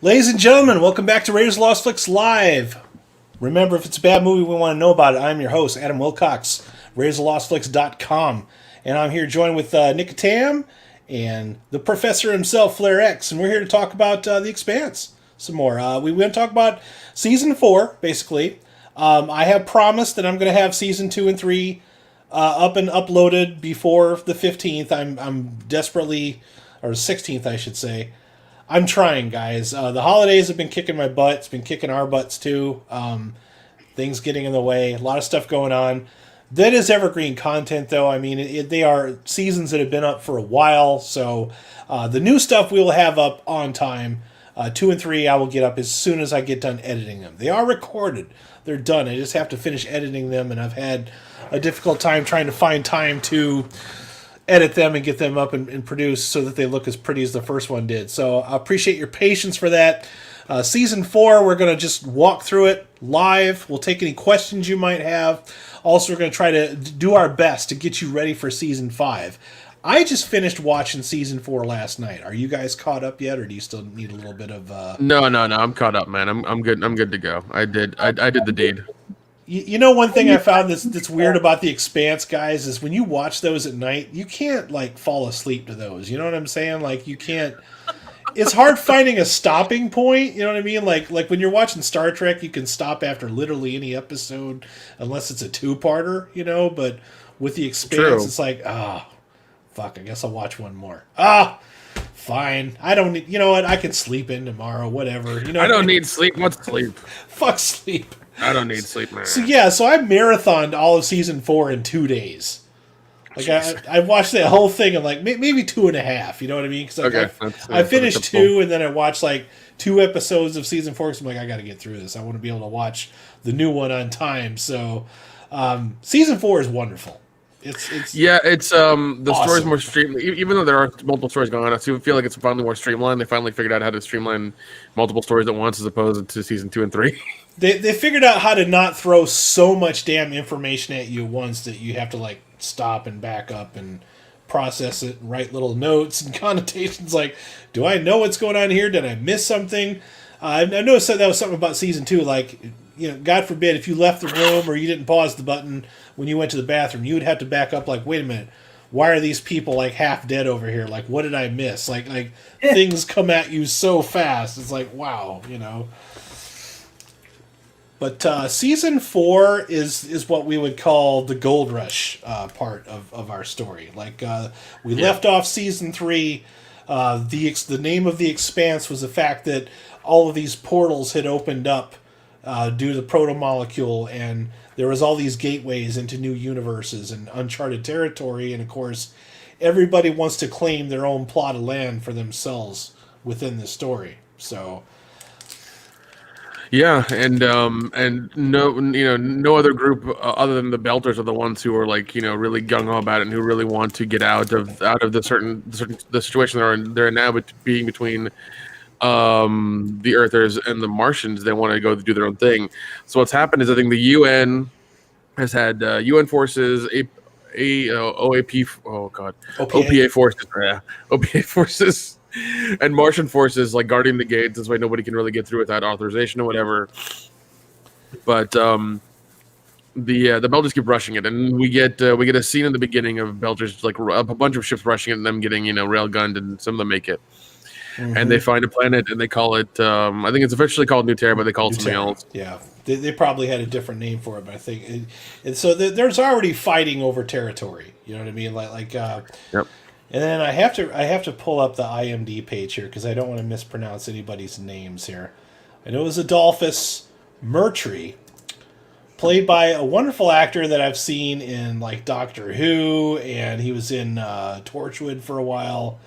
Ladies and gentlemen, welcome back to Raiders of the Lost Flicks Live. Remember, if it's a bad movie we want to know about it, I'm your host, Adam Wilcox, raidersofthelostflicks.com. And I'm here joined with Nick Tam and the professor himself, Flair X. And we're here to talk about The Expanse some more. We're going to talk about Season 4, basically. I have promised that I'm going to have Season 2 and 3 up and uploaded before the 15th. I'm desperately, or 16th, I should say. I'm trying, guys. The holidays have been kicking my butt. It's been kicking our butts, too. Things getting in the way. A lot of stuff going on. That is evergreen content, though. I mean, they are seasons that have been up for a while. So the new stuff we will have up on time. 2 and 3 I will get up as soon as I get done editing them. They are recorded. They're done. I just have to finish editing them, and I've had a difficult time trying to find time to edit them and get them up and produce so that they look as pretty as the first one did. So I appreciate your patience for that. Season 4, we're going to just walk through it live. We'll take any questions you might have. Also, we're going to try to do our best to get you ready for Season 5. I just finished watching Season 4 last night. Are you guys caught up yet, or do you still need a little bit of... No. I'm caught up, man. I'm good. I'm good to go. I did the deed. You know, one thing I found that's weird about The Expanse, guys, is when you watch those at night, you can't, like, fall asleep to those. You know what I'm saying? Like, you can't... It's hard finding a stopping point, you know what I mean? Like when you're watching Star Trek, you can stop after literally any episode, unless it's a two-parter, you know? But with The Expanse, It's like, fuck, I guess I'll watch one more. Fine. I don't need... You know what? I can sleep in tomorrow, whatever. You know, I don't need sleep. What's sleep? Fuck sleep. I don't need sleep, man. So I marathoned all of Season 4 in 2 days. Like I watched that whole thing in like maybe 2.5. You know what I mean? Because I finished 2 and then I watched like 2 episodes of Season 4. Because I'm like, I got to get through this. I want to be able to watch the new one on time. So Season 4 is wonderful. It's the awesome. story's more streamlined. Even though there are multiple stories going on, I feel like it's finally more streamlined. They finally figured out how to streamline multiple stories at once as opposed to Season 2 and 3. They figured out how to not throw so much damn information at you once that you have to like stop and back up and process it and write little notes and connotations like, do I know what's going on here? Did I miss something? I noticed that was something about Season 2, like, you know, God forbid if you left the room or you didn't pause the button when you went to the bathroom, you would have to back up like, wait a minute, why are these people like half dead over here? Like, what did I miss? Like things come at you so fast. It's like, wow, you know. But Season 4 is what we would call the gold rush part of our story. Like, we left off Season 3. The name of The Expanse was the fact that all of these portals had opened up due to the proto-molecule, and there was all these gateways into new universes and uncharted territory, and of course, everybody wants to claim their own plot of land for themselves within the story. So... Yeah, and no other group other than the Belters are the ones who are like, you know, really gung ho about it and who really want to get out of the situation they're in now, but being between the Earthers and the Martians. They want to go do their own thing. So what's happened is I think the UN has had UN forces, OAP, oh god, OPA forces, OPA forces. And Martian forces like guarding the gates. This way nobody can really get through without authorization or whatever. But the Belters keep rushing it, and we get a scene in the beginning of Belters like a bunch of ships rushing it and them getting, you know, railgunned, and some of them make it. Mm-hmm. And they find a planet and they call it I think it's officially called New Terra, but they call it something else. Yeah, they probably had a different name for it, but I think and so there's already fighting over territory. You know what I mean? Yep. And then I have to pull up the IMDb page here because I don't want to mispronounce anybody's names here. I know it was Adolphus Mertry, played by a wonderful actor that I've seen in like Doctor Who, and he was in Torchwood for a while.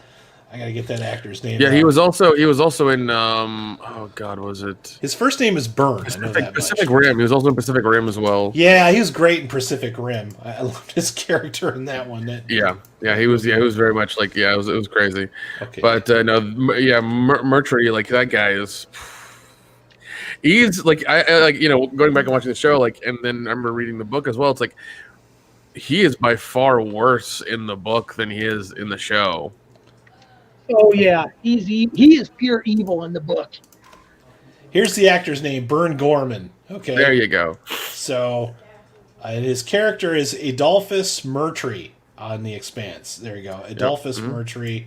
I gotta get that actor's name. Yeah, he was also in oh god, was it? His first name is Byrne. Pacific Rim. He was also in Pacific Rim as well. Yeah, he was great in Pacific Rim. I loved his character in that one. He was very much like it was crazy. Okay. But Mertry, like that guy is. He's like I like, you know, going back and watching the show, like, and then I remember reading the book as well. It's like he is by far worse in the book than he is in the show. Oh yeah, he is pure evil in the book. Here's the actor's name, Burn Gorman. Okay. There you go. So, his character is Adolphus Murtry on The Expanse. There you go. Adolphus Murtry.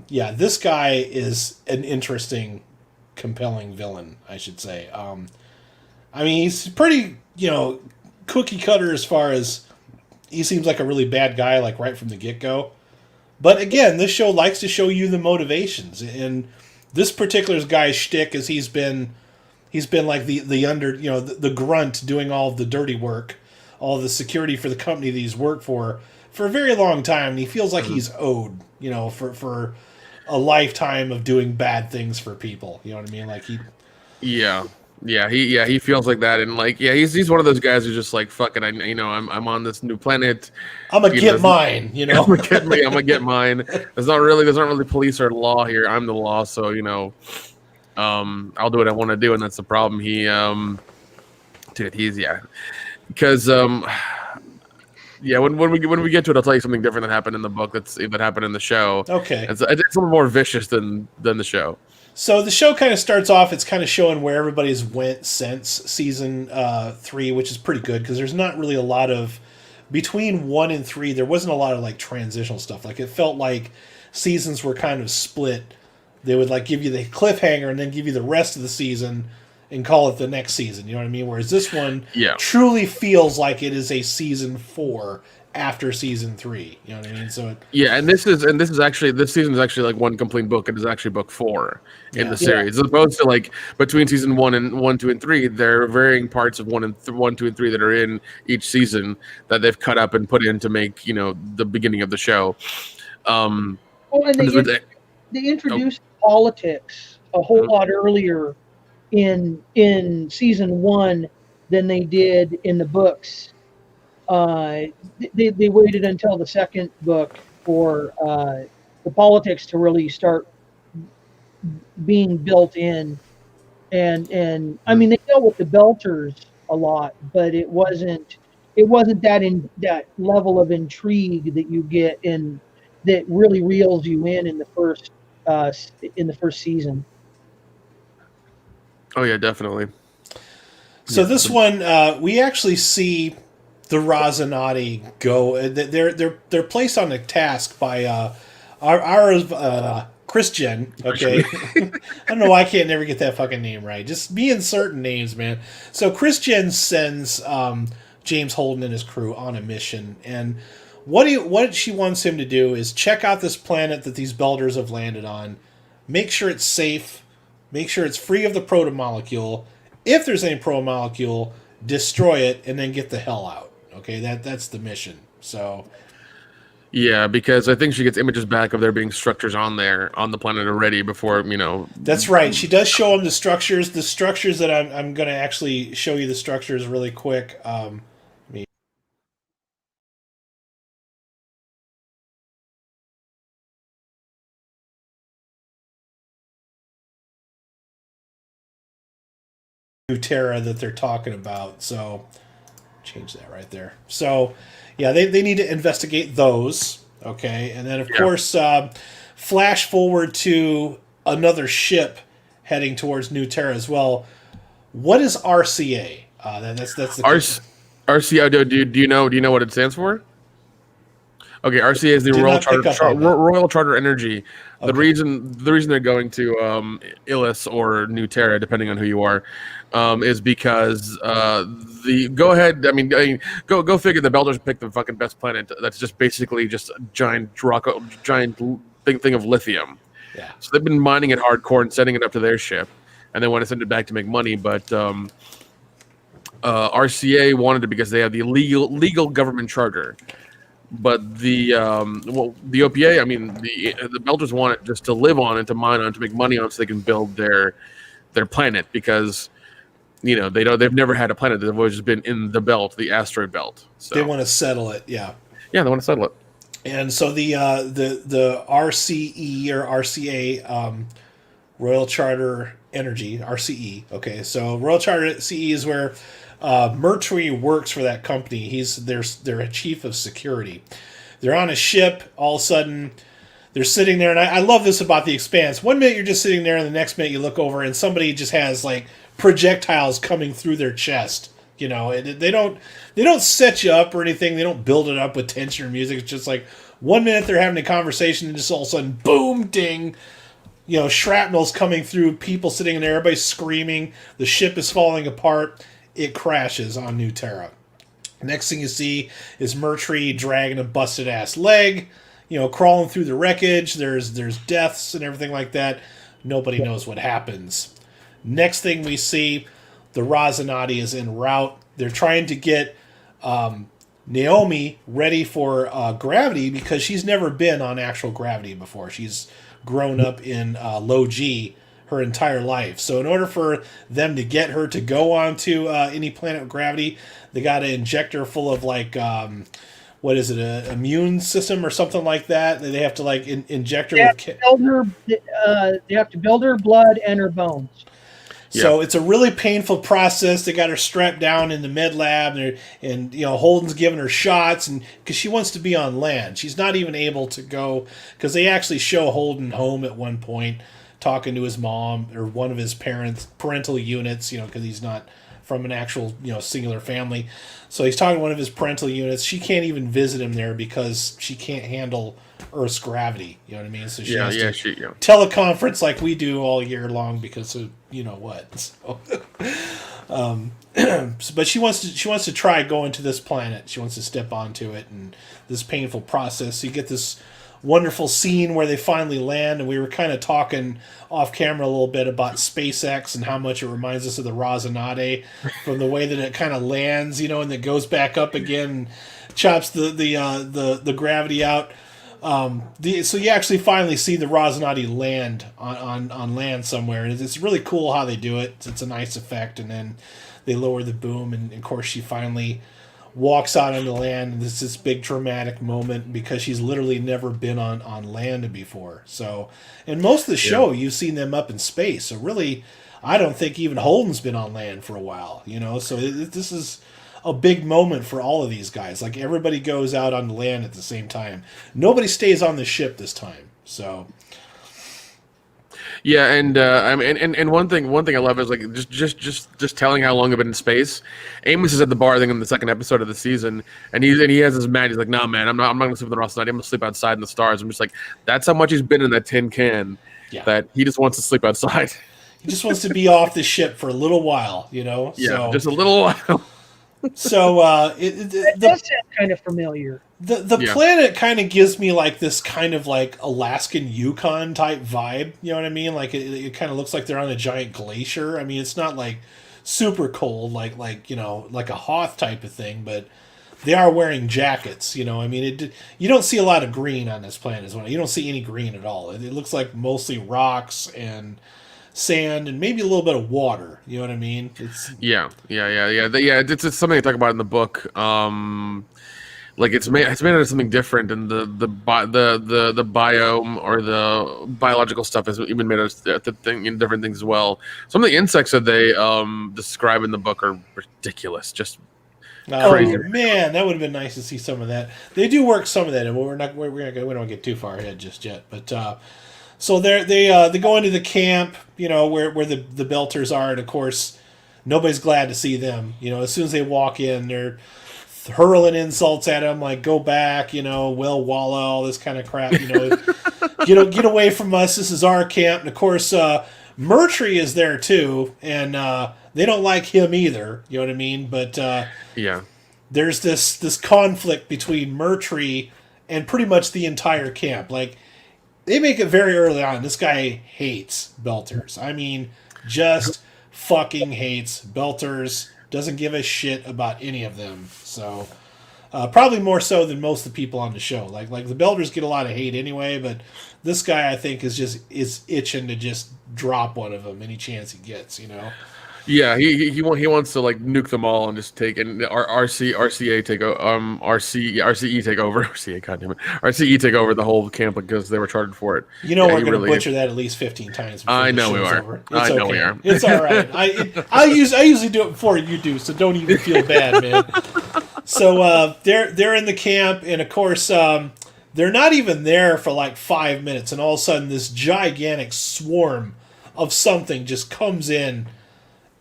Yeah, this guy is an interesting, compelling villain, I should say. I mean, he's pretty, cookie cutter as far as he seems like a really bad guy, like right from the get-go. But again, this show likes to show you the motivations. And this particular guy's shtick is he's been like the grunt doing all of the dirty work, all the security for the company that he's worked for a very long time. And he feels like he's owed, for a lifetime of doing bad things for people. You know what I mean? Like he feels like that, and he's one of those guys who's just like, fuck it, I'm on this new planet. I'm gonna get mine. I'm gonna get mine. There's not really police or law here. I'm the law, so I'll do what I want to do, and that's the problem. Because when we get to it, I'll tell you something different that happened in the book that happened in the show. Okay, it's a little more vicious than the show. So the show kind of starts off, it's kind of showing where everybody's went since season 3, which is pretty good because there's not really a lot of, between 1 and 3, there wasn't a lot of like transitional stuff. Like it felt like seasons were kind of split. They would like give you the cliffhanger and then give you the rest of the season and call it the next season. You know what I mean? Whereas this one truly feels like it is a season 4 after season 3. You know what I mean? So this season is actually like one complete book. It is actually book 4 in the series, as opposed to like between season 1, 2, and 3. There are varying parts of 1, 2, and 3 that are in each season that they've cut up and put in to make the beginning of the show. And they introduced politics a whole lot earlier in season 1 than they did in the books. They waited until the second book for the politics to really start being built in, and I mean they dealt with the Belters a lot, but it wasn't that level of intrigue that you get that really reels you in the first season. Oh yeah, definitely. So this one we actually see the Rosinati go. They're placed on a task by our Christian. Okay, I don't know why I can't never get that fucking name right. Just be in certain names, man. So Christian sends James Holden and his crew on a mission, and what she wants him to do is check out this planet that these Belders have landed on, make sure it's safe, make sure it's free of the proto-molecule. If there's any proto-molecule, destroy it, and then get the hell out. Okay, that's the mission. So, yeah, because I think she gets images back of there being structures on the planet already before That's right. She does show him the structures. The structures that I'm going to actually show you the structures really quick. New Terra that they're talking about. So. Change that right there. So, yeah, they need to investigate those. Okay, and then of course, flash forward to another ship heading towards New Terra as well. What is RCA? That's the RCA. Do you know what it stands for? Okay, RCA is the Royal Charter Energy. Okay. The reason they're going to Illis or New Terra, depending on who you are, is because go figure the Belders picked the fucking best planet. That's just basically just a giant thing of lithium. Yeah. So they've been mining it hardcore and sending it up to their ship, and they want to send it back to make money. But RCA wanted it because they have the legal government charter. But the OPA, I mean, the Belders want it just to live on and to mine on, to make money on, so they can build their planet, because they've never had a planet. They've always just been in the belt, the asteroid belt. So they want to settle it. Yeah, they want to settle it. And so the RCE or RCA, Royal Charter Energy, RCE. Okay, so Royal Charter CE is where Murtry works for that company. He's their chief of security. They're on a ship. All of a sudden, they're sitting there, and I love this about the Expanse. 1 minute you're just sitting there, and the next minute you look over, and somebody just has like projectiles coming through their chest. You know, they don't set you up or anything. They don't build it up with tension or music. It's just like 1 minute they're having a conversation, and just all of a sudden, boom, ding. You know, shrapnel's coming through. People sitting in there, everybody's screaming. The ship is falling apart. It crashes on New Terra. Next thing you see is Mercury dragging a busted ass leg. You know, crawling through the wreckage. There's deaths and everything like that. Nobody knows what happens. Next thing we see, the Rosinati is en route. They're trying to get Naomi ready for gravity because she's never been on actual gravity before. She's grown up in low G her entire life. So in order for them to get her to go onto any planet with gravity, they got to inject her full of like... what is it, an immune system or something like that? They have to like inject her they have to build her blood and her bones. So it's a really painful process. They got her strapped down in the med lab, and you know, Holden's giving her shots, and because she wants to be on land, she's not even able to go. Because they actually show Holden home at one point, talking to his mom or one of his parental units. You know, because he's not from an actual, you know, singular family. So he's talking to one of his parental units. She can't even visit him there because she can't handle Earth's gravity. You know what I mean? So she has to teleconference like we do all year long because of you know what. So, but she wants to try going to this planet. She wants to step onto it, and this painful process. So you get this wonderful scene where they finally land, and we were kind of talking off camera a little bit about SpaceX and how much it reminds us of the Rosinante from the way that it kind of lands, you know, and then goes back up again and chops the gravity out. So you actually finally see the Rosinante land on land somewhere, and it's really cool how they do it. It's a nice effect, and then they lower the boom, and of course she finally walks out on the land, and it's this big dramatic moment because she's literally never been on land before. So, and most of the show, you've seen them up in space. So really, I don't think even Holden's been on land for a while, you know? So this is a big moment for all of these guys. Like, everybody goes out on the land at the same time. Nobody stays on the ship this time. So... Yeah, and I mean, and one thing I love is like just telling how long they've been in space. Amos is at the bar, I think, in the second episode of the season, and he has his mat. He's like, "No, man, I'm not gonna sleep with the rest of the night. I'm gonna sleep outside in the stars." I'm just like, that's how much he's been in that tin can. Yeah. That he just wants to sleep outside. He just wants to be off the ship for a little while, you know. Yeah, so, just a little while. So that does sound kind of familiar. The planet kind of gives me like this kind of like Alaskan Yukon type vibe. You know what I mean? Like it kind of looks like they're on a giant glacier. I mean, it's not like super cold, like you know, like a Hoth type of thing, but they are wearing jackets. You know, I mean, you don't see a lot of green on this planet as well. You don't see any green at all. It looks like mostly rocks and sand and maybe a little bit of water. You know what I mean? It's It's something I talk about in the book. Like it's made out of something different, and the biome or the biological stuff is even made out of different things as well. Some of the insects that they describe in the book are ridiculous, just crazy. Man, that would have been nice to see some of that. They do work some of that, and we don't get too far ahead just yet, but. So they go into the camp, you know, where the Belters are, and of course, nobody's glad to see them. You know, as soon as they walk in, they're hurling insults at them, like "Go back," you know, "Well, wallow," all this kind of crap. You know, get away from us. This is our camp. And of course, Mercury is there too, and they don't like him either. You know what I mean? But there's this conflict between Mercury and pretty much the entire camp, like. They make it very early on. This guy hates Belters. I mean, just fucking hates Belters. Doesn't give a shit about any of them. So, probably more so than most of the people on the show. Like the Belters get a lot of hate anyway, but this guy I think is itching to just drop one of them any chance he gets. You know. Yeah, he wants to like nuke them all and just take and RCE take over RCE take over the whole camp because they were chartered for it. You know, we're going to butcher that at least 15 times. I know we are. I know we are. It's all right. I usually do it before you do, so don't even feel bad, man. So they're in the camp, and of course They're not even there for like 5 minutes, and all of a sudden this gigantic swarm of something just comes in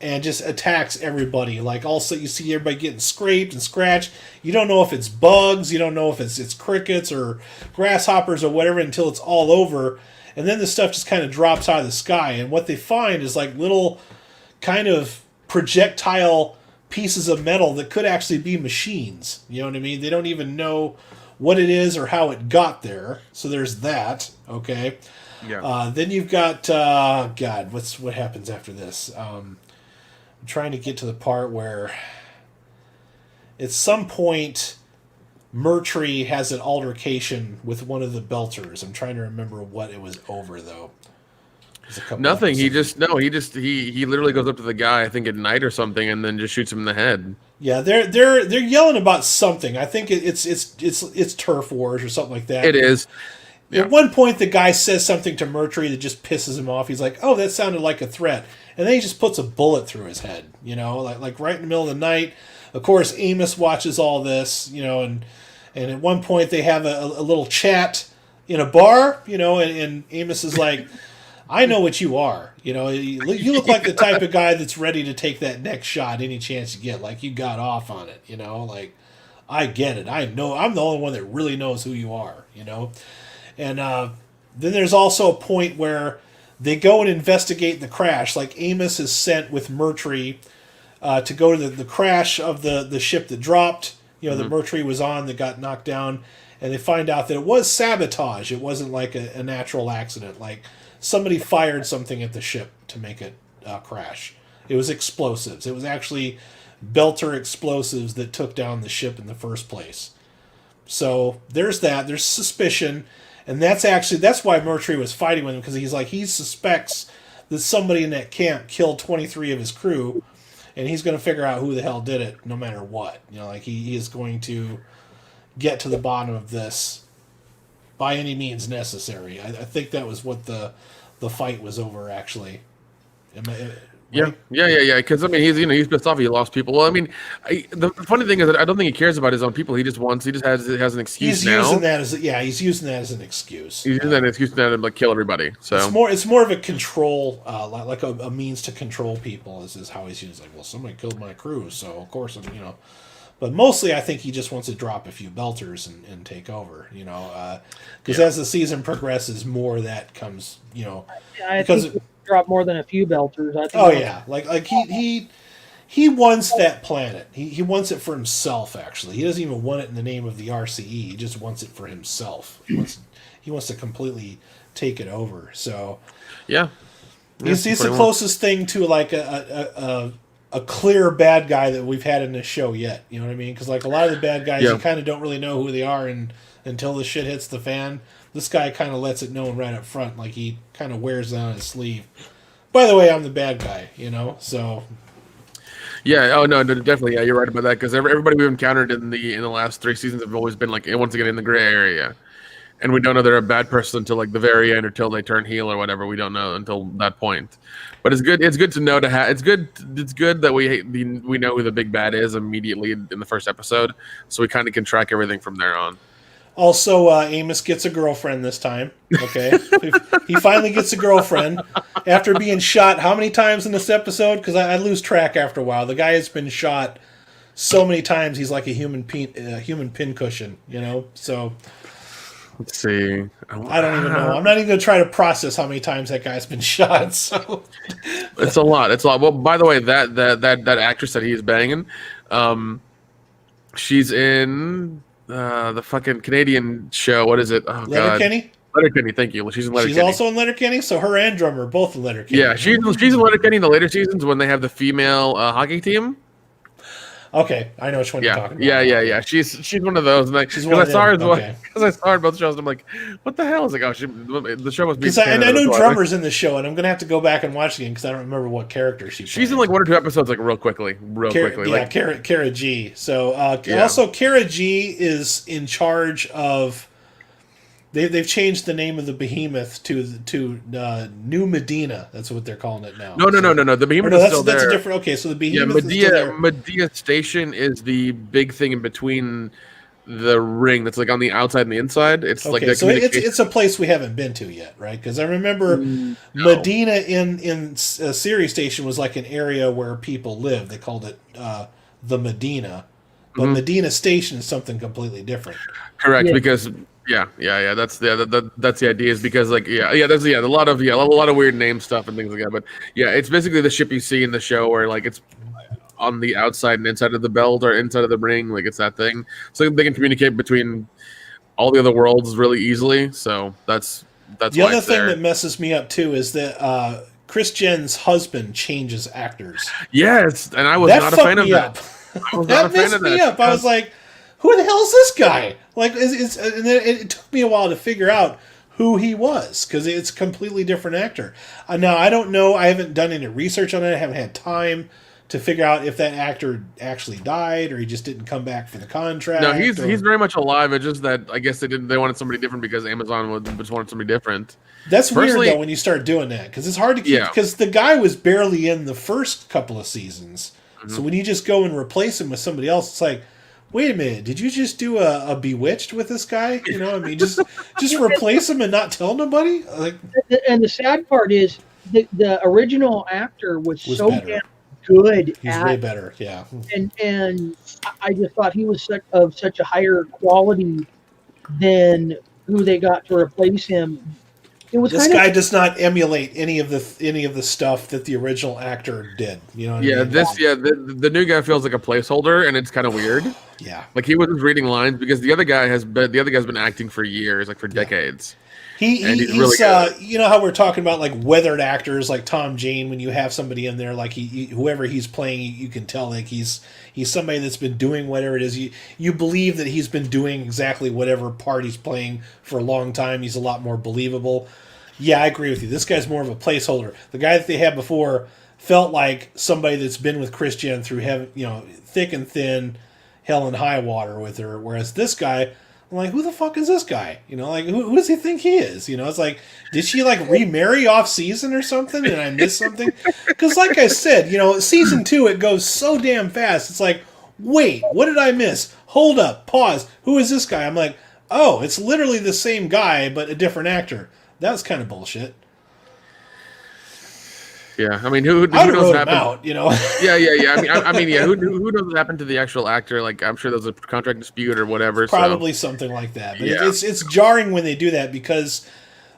and just attacks everybody. Like, also you see everybody getting scraped and scratched. You don't know if it's bugs, you don't know if it's crickets or grasshoppers or whatever until it's all over. And then the stuff just kind of drops out of the sky. And what they find is like little kind of projectile pieces of metal that could actually be machines. You know what I mean? They don't even know what it is or how it got there. So there's that. Okay. Yeah. Then you've got God. What happens after this? I'm trying to get to the part where at some point Murtry has an altercation with one of the Belters. I'm trying to remember what it was over though. Nothing. He literally goes up to the guy, I think at night or something, and then just shoots him in the head. Yeah, they're yelling about something. I think it's turf wars or something like that. It is. Yeah. At one point, the guy says something to Murtry that just pisses him off. He's like, "Oh, that sounded like a threat," and then he just puts a bullet through his head. You know, like right in the middle of the night. Of course, Amos watches all this. You know, and at one point they have a little chat in a bar. You know, and Amos is like, I know what you are. You know, you look like the type of guy that's ready to take that next shot any chance you get. Like, you got off on it, you know? Like, I get it. I know. I'm the only one that really knows who you are, you know? And then there's also a point where they go and investigate the crash. Like, Amos is sent with Murtry to go to the crash of the ship that dropped. You know, the Murtry was on that got knocked down. And they find out that it was sabotage. It wasn't like a natural accident. Like, somebody fired something at the ship to make it crash. It was explosives. It was actually Belter explosives that took down the ship in the first place. So there's that. There's suspicion. And that's why Murtry was fighting with him, because he suspects that somebody in that camp killed 23 of his crew, and he's going to figure out who the hell did it no matter what. You know, like he is going to get to the bottom of this by any means necessary. I think that was what the fight was over, actually. Right? Yeah. Because I mean, he's pissed off. He lost people. Well, I mean, the funny thing is that I don't think he cares about his own people. He just has an excuse now. He's using that as an excuse. He's using that as an excuse now to like kill everybody. So it's more of a control, like a means to control people. Is how he's using. Like, well, somebody killed my crew, so of course I'm, you know. But mostly, I think he just wants to drop a few Belters and take over, you know. Because as the season progresses, more of that comes, you know. I think he drop more than a few Belters. I think like he wants that planet. He wants it for himself. Actually, he doesn't even want it in the name of the RCE. He just wants it for himself. He wants to completely take it over. So yeah, it's the closest thing to like a clear bad guy that we've had in this show yet. You know what I mean? Because like a lot of the bad guys, you kind of don't really know who they are until the shit hits the fan. This guy kind of lets it known right up front. Like, he kind of wears it on his sleeve. By the way, I'm the bad guy, you know? So... Yeah. Oh no, definitely. Yeah, you're right about that. Because everybody we've encountered in the last 3 seasons have always been like, once again, in the gray area, and we don't know they're a bad person until like the very end, or till they turn heel or whatever. We don't know until that point. But it's good. It's good to know to have. It's good that we know who the big bad is immediately in the first episode, so we kind of can track everything from there on. Also, Amos gets a girlfriend this time. Okay, he finally gets a girlfriend after being shot. How many times in this episode? Because I lose track after a while. The guy has been shot so many times. He's like a human pincushion. You know. So let's see. I don't even know. I'm not even going to try to process how many times that guy's been shot. So it's a lot. It's a lot. Well, by the way, that actress that he's banging, she's in. The fucking Canadian show. What is it? Oh, Letterkenny? Letterkenny, thank you. She's in Letterkenny. She's also in Letterkenny, so her and Drummer are both in Letterkenny. Yeah, she's in Letterkenny in the later seasons when they have the female hockey team. Okay, I know which one you're talking about. Yeah. She's one of those. Because I saw her both shows, and I'm like, what the hell? I was like, oh, the show must be. Because I know Drummer's in the show, and I'm gonna have to go back and watch it again because I don't remember what character she's. She's in like 1 or 2 episodes, like real quickly. Yeah, Kara G. So also Kara G is in charge of. They've changed the name of the behemoth to New Medina. That's what they're calling it now. No. The behemoth is still there. That's a different. Okay, so the behemoth is still there. Medea Station is the big thing in between the ring that's like on the outside and the inside. It's like Okay, the so communication. it's a place we haven't been to yet, right? Because I remember No. Medina in Siri Station was like an area where people lived. They called it the Medina, but Medina Station is something completely different. Correct, Yeah. because that's that's the idea, is because like there's a lot of weird name stuff and things like that, but yeah, it's basically the ship you see in the show where like it's on the outside and inside of the belt or inside of the ring, like it's that thing, so they can communicate between all the other worlds really easily. So that's The why other it's thing there. that messes me up too is that Chris Jen's husband changes actors. Yes, and I was That not a fucked fan of me that. up. I was not a That fan messed of me that. up. I was like, who the hell is this guy? Like, and then it took me a while to figure out who he was, because it's a completely different actor. Now, I don't know. I haven't done any research on it. I haven't had time to figure out if that actor actually died or he just didn't come back for the contract. No, he's or- he's very much alive. It's just that I guess they wanted somebody different because Amazon just wanted somebody different. That's weird, Personally- though, when you start doing that, because it's hard to keep, Yeah. because the guy was barely in the first couple of seasons. So when you just go and replace him with somebody else, it's like, wait a minute, did you just do a Bewitched with this guy? You know, I mean, just replace him and not tell nobody? Like, And the sad part is the original actor was so better. damn good He's at, way better, yeah. and I just thought he was such a higher quality than who they got to replace him. It was This kind guy of, does not emulate any of the stuff that the original actor did. You know what I mean? The new guy feels like a placeholder, and it's kind of weird. Yeah. Like he wasn't reading lines because the other guy's been acting for years, like for decades. And he's really good. You know how we're talking about like weathered actors like Tom Jane, when you have somebody in there like whoever he's playing, you can tell like he's somebody that's been doing whatever it is. You believe that he's been doing exactly whatever part he's playing for a long time. He's a lot more believable. Yeah, I agree with you. This guy's more of a placeholder. The guy that they had before felt like somebody that's been with Chris Jen through thick and thin, hell and high water with her. Whereas this guy, I'm like, who the fuck is this guy? You know, like who does he think he is? You know, it's like, did she like remarry off season or something? And I missed something? Because like I said, you know, season 2 it goes so damn fast. It's like, wait, what did I miss? Hold up, pause. Who is this guy? I'm like, oh, it's literally the same guy but a different actor. That was kind of bullshit. Yeah, I mean, who I'd knows have what wrote him happened? out, you know. Yeah. I mean, yeah. Who knows what happened to the actual actor? Like, I'm sure there's a contract dispute or whatever. Probably something like that. But Yeah. it's jarring when they do that, because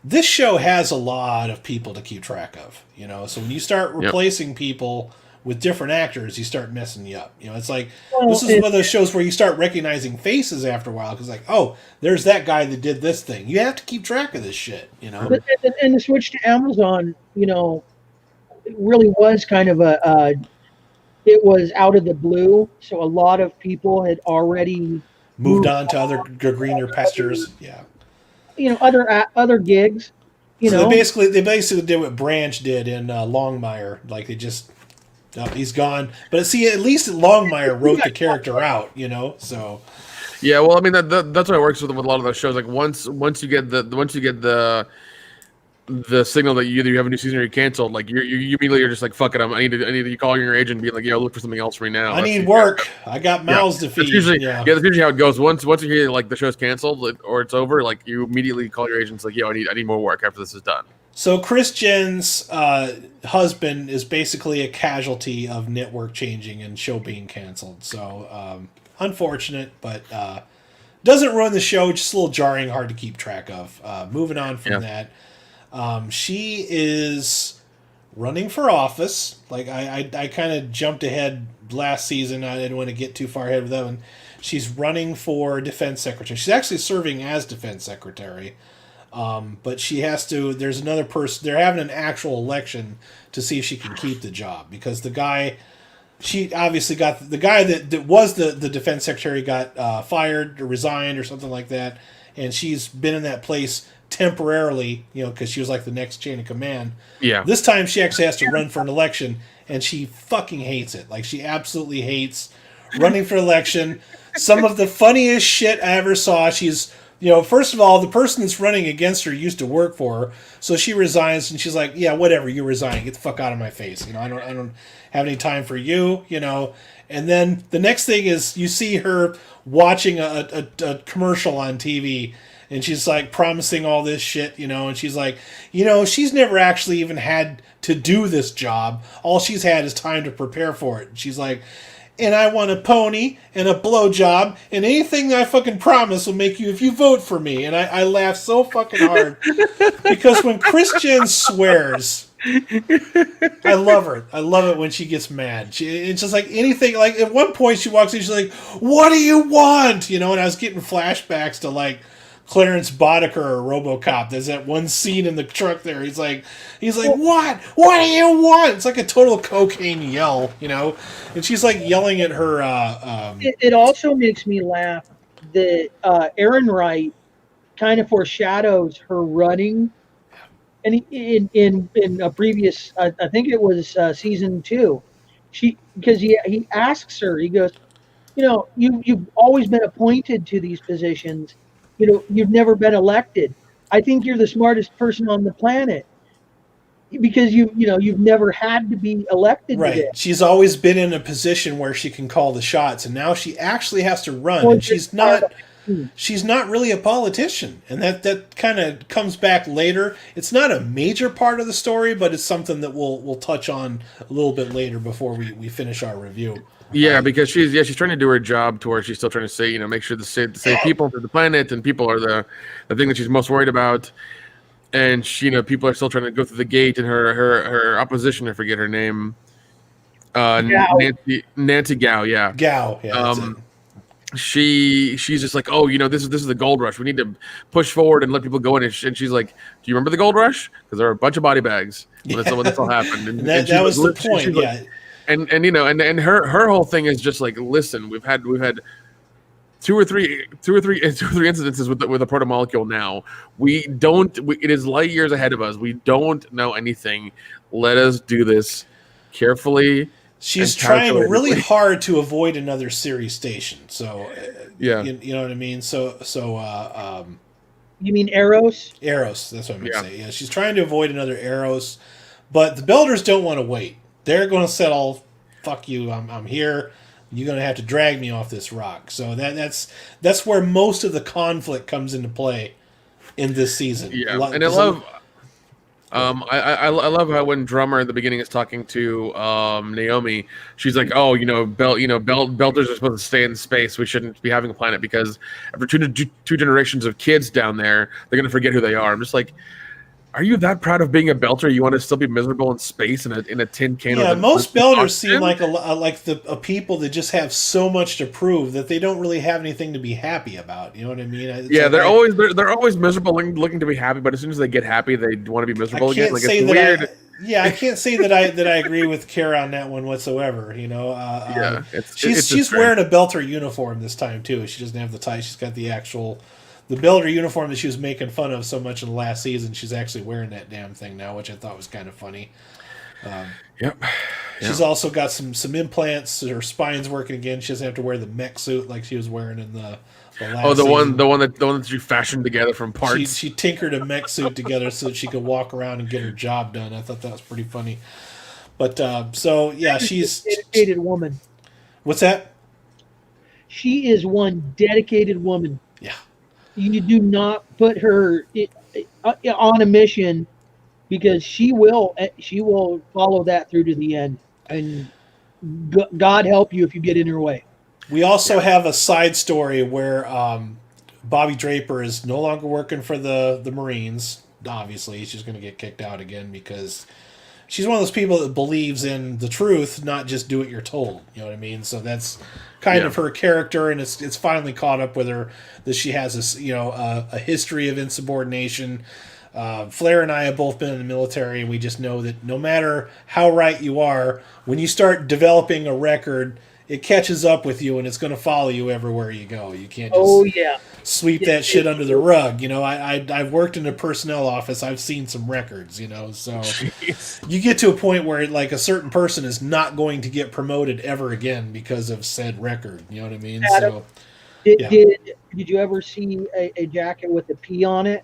this show has a lot of people to keep track of, you know. So when you start replacing people with different actors, you start messing you up. You know, it's like, this is one of those shows where you start recognizing faces after a while, because like, oh, there's that guy that did this thing. You have to keep track of this shit, you know. and the switch to Amazon, you know, it really was kind of it was out of the blue. So a lot of people had already moved on to other greener pastures. Yeah. You know, other gigs. You So know, they basically did what Branch did in Longmire. Like, they just, he's gone. But see, at least Longmire wrote the character out, you know. So Yeah, well, I mean that's what it works with a lot of those shows. Like once you get the signal that you either you have a new season or you canceled, like you immediately are just like, fuck it, I need to call your agent and be like, yo, look for something else right now. I need work. I got mouths to feed. That's usually, yeah. that's usually how it goes. Once you hear like the show's canceled or it's over, like you immediately call your agents like, yo, I need more work after this is done. So Chris Jen's husband is basically a casualty of network changing and show being canceled. So unfortunate, but doesn't ruin the show. Just a little jarring, hard to keep track of. Moving on from that. She is running for office. Like I kind of jumped ahead last season. I didn't want to get too far ahead with that one. She's running for defense secretary. She's actually serving as defense secretary. But she has to, there's another person, they're having an actual election to see if she can keep the job, because the guy, she obviously got, the guy that was the defense secretary got fired or resigned or something like that. And she's been in that place temporarily, you know, because she was like the next chain of command. Yeah. This time she actually has to run for an election, and she fucking hates it. Like, she absolutely hates running for election. Some of the funniest shit I ever saw. She's first of all, the person that's running against her used to work for her, so she resigns, and she's like, "Yeah, whatever, you're resigning. Get the fuck out of my face. I don't have any time for you. And then the next thing is you see her watching a commercial on TV, and she's like promising all this shit, and she's like, she's never actually even had to do this job. All she's had is time to prepare for it. And she's like, and I want a pony and a blowjob, and anything that I fucking promise will make you if you vote for me. And I laugh so fucking hard because when Christian swears, I love her. I love it when she gets mad. It's just like anything. Like at one point, she walks in, she's like, "What do you want?" And I was getting flashbacks to like Clarence Boddicker or RoboCop. There's that one scene in the truck there. He's like, "What? What do you want?" It's like a total cocaine yell, And she's like yelling at her. It also makes me laugh that Aaron Wright kind of foreshadows her running. And in a previous, I think it was season 2, because he asks her, he goes, you've always been appointed to these positions, you've never been elected. I think you're the smartest person on the planet because you've never had to be elected. Right. To She's always been in a position where she can call the shots, and now she actually has to run, and she's not really a politician, and that kind of comes back later. It's not a major part of the story, but it's something that we'll touch on a little bit later before we finish our review. Yeah, because she's trying to do her job to where she's still trying to say, make sure to save people for the planet, and people are the thing that she's most worried about. And people are still trying to go through the gate, and her opposition, I forget her name, Nancy Gao, yeah. Gao, yeah. She's just like, oh, this is the gold rush. We need to push forward and let people go in. And she's like, do you remember the gold rush? Because there are a bunch of body bags when this all happened. And that was the point, yeah. Like, and her whole thing is just like, listen, we've had two or three incidences with the protomolecule now. It is light years ahead of us. We don't know anything. Let us do this carefully. She's trying really hard to avoid another Ceres station. So, yeah, you know what I mean. So, you mean Eros? Eros, that's what I'm gonna say. Yeah, she's trying to avoid another Eros, but the Builders don't want to wait. They're going to settle. Fuck you. I'm here. You're going to have to drag me off this rock. So that's where most of the conflict comes into play in this season. Yeah, and I love. I love how when Drummer at the beginning is talking to Naomi, she's like, "Oh, Belters are supposed to stay in space. We shouldn't be having a planet because after two generations of kids down there, they're gonna forget who they are." I'm just like, are you that proud of being a Belter? You want to still be miserable in space in a tin can? Yeah, most Belters seem like a people that just have so much to prove that they don't really have anything to be happy about. You know what I mean? They're always miserable, looking to be happy, but as soon as they get happy, they want to be miserable again. Like, it's weird. I can't say that I agree with Kara on that one whatsoever. She's wearing a Belter uniform this time too. She doesn't have the tie. She's got the Builder uniform that she was making fun of so much in the last season. She's actually wearing that damn thing now, which I thought was kind of funny. Yep. She's also got some implants. Her spine's working again. She doesn't have to wear the mech suit like she was wearing in the last season. the one that you fashioned together from parts. She tinkered a mech suit together so that she could walk around and get her job done. I thought that was pretty funny. But she's a dedicated woman. What's that? She is one dedicated woman. Yeah. You do not put her on a mission because she will follow that through to the end. And God help you if you get in her way. We also have a side story where Bobby Draper is no longer working for the Marines. Obviously, she's going to get kicked out again because she's one of those people that believes in the truth, not just do what you're told. You know what I mean? So that's kind of her character, and it's finally caught up with her that she has this a history of insubordination. Flair and I have both been in the military, and we just know that no matter how right you are, when you start developing a record, it catches up with you, and it's going to follow you everywhere you go. You can't just sweep that shit under the rug. I've worked in a personnel office. I've seen some records, so Jeez. You get to a point where like a certain person is not going to get promoted ever again because of said record. You know what I mean? Adam, Did you ever see a jacket with a P on it?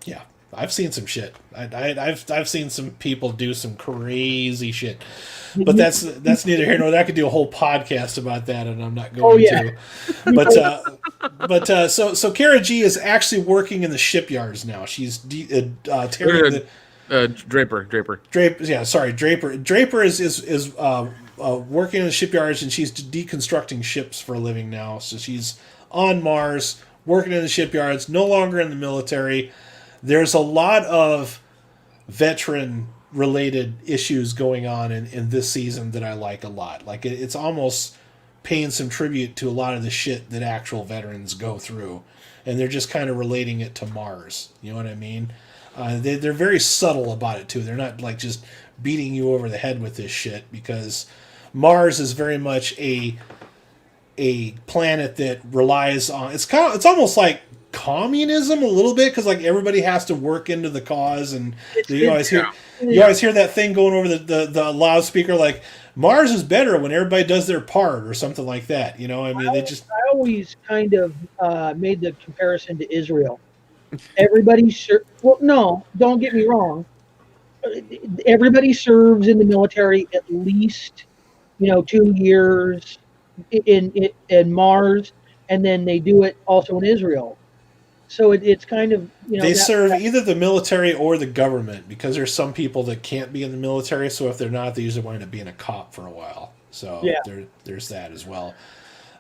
Yeah, I've seen some shit. I've seen some people do some crazy shit, but that's neither here nor there. I could do a whole podcast about that, and I'm not going to. So Kara G is actually working in the shipyards now. She's tearing the Draper. Yeah, sorry, Draper. Draper is working in the shipyards, and she's deconstructing ships for a living now. So she's on Mars, working in the shipyards, no longer in the military. There's a lot of veteran-related issues going on in this season that I like a lot. Like, it's almost paying some tribute to a lot of the shit that actual veterans go through. And they're just kind of relating it to Mars. You know what I mean? They're very subtle about it, too. They're not, like, just beating you over the head with this shit, because Mars is very much a planet that relies on... It's almost like communism a little bit, because like everybody has to work into the cause, and you always hear that thing going over the loudspeaker, like Mars is better when everybody does their part or something like that. You know, I mean, I always kind of made the comparison to Israel. No, don't get me wrong. Everybody serves in the military at least 2 years in Mars, and then they do it also in Israel. So it's kind of, they serve either the military or the government, because there's some people that can't be in the military. So if they're not, they usually wind up being a cop for a while. So there's that as well.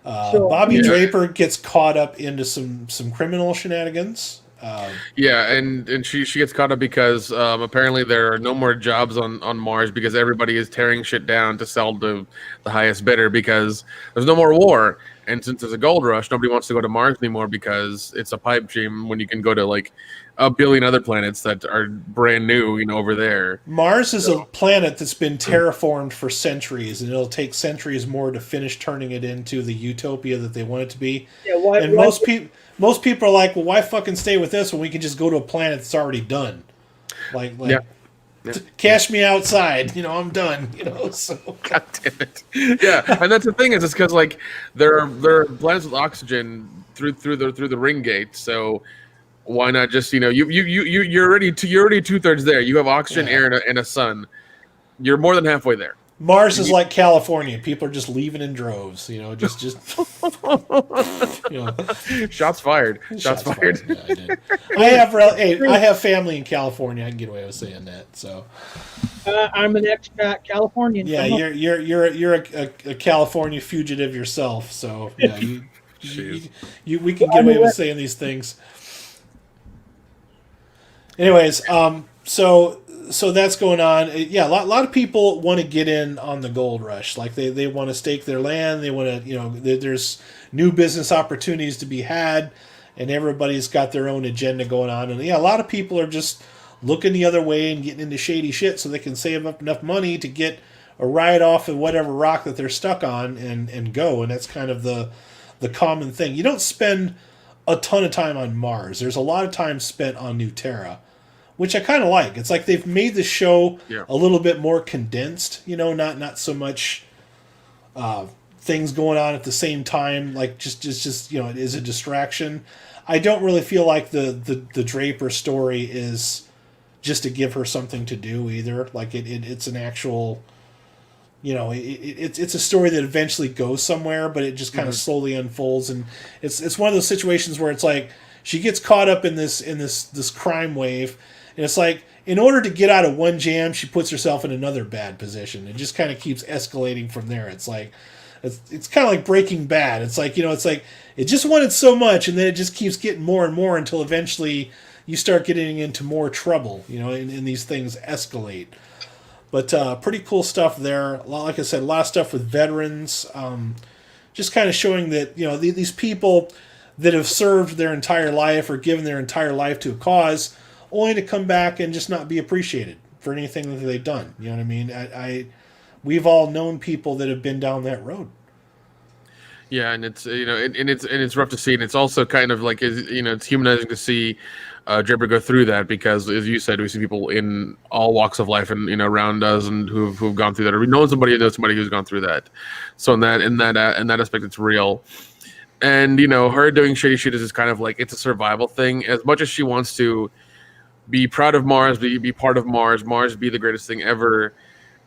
Bobby Draper gets caught up into some criminal shenanigans. And she gets caught up because apparently there are no more jobs on Mars, because everybody is tearing shit down to sell to the highest bidder, because there's no more war. And since there's a gold rush, nobody wants to go to Mars anymore, because it's a pipe dream when you can go to like a billion other planets that are brand new, over there. Mars is a planet that's been terraformed for centuries, and it'll take centuries more to finish turning it into the utopia that they want it to be. Most people are like, well, why fucking stay with this when we can just go to a planet that's already done? Like cash me outside, I'm done, so. God damn it. Yeah, and that's the thing, is it's because like there are planets with oxygen through the ring gate, so why not just you're already 2/3 there. You have oxygen, air, and a sun. You're more than halfway there. Mars is like California. People are just leaving in droves. Just. Shots fired. Shots fired. Yeah, I have family in California. I can get away with saying that. So. I'm an expat Californian. Yeah, you're a California fugitive yourself. So yeah, we can get away with saying these things. Anyways, so that's going on. Yeah, a lot of people want to get in on the gold rush. Like they want to stake their land. They want to, there's new business opportunities to be had, and everybody's got their own agenda going on. And yeah, a lot of people are just looking the other way and getting into shady shit so they can save up enough money to get a ride off of whatever rock that they're stuck on and go. And that's kind of the common thing. You don't spend a ton of time on Mars. There's a lot of time spent on New Terra, which I kind of like. It's like they've made the show a little bit more condensed, not so much things going on at the same time, like just it is a distraction. I don't really feel like the Draper story is just to give her something to do either. Like it's an actual, it's a story that eventually goes somewhere, but it just kind of slowly unfolds, and it's one of those situations where it's like she gets caught up in this crime wave. And it's like, in order to get out of one jam, she puts herself in another bad position. It just kind of keeps escalating from there. It's like, it's kind of like Breaking Bad. It's like, it's like, it just wanted so much, and then it just keeps getting more and more until eventually you start getting into more trouble, and these things escalate. But pretty cool stuff there. Like I said, a lot of stuff with veterans. Just kind of showing that, these people that have served their entire life or given their entire life to a cause, only to come back and just not be appreciated for anything that they've done. You know what I mean? We've all known people that have been down that road. Yeah, and it's it's rough to see, and it's also kind of like it's humanizing to see Draper go through that because, as you said, we see people in all walks of life and around us and who've gone through that, or we know somebody who's gone through that. So in that aspect, it's real. And her doing shitty shit is kind of like it's a survival thing. As much as she wants to be proud of Mars, be part of Mars be the greatest thing ever.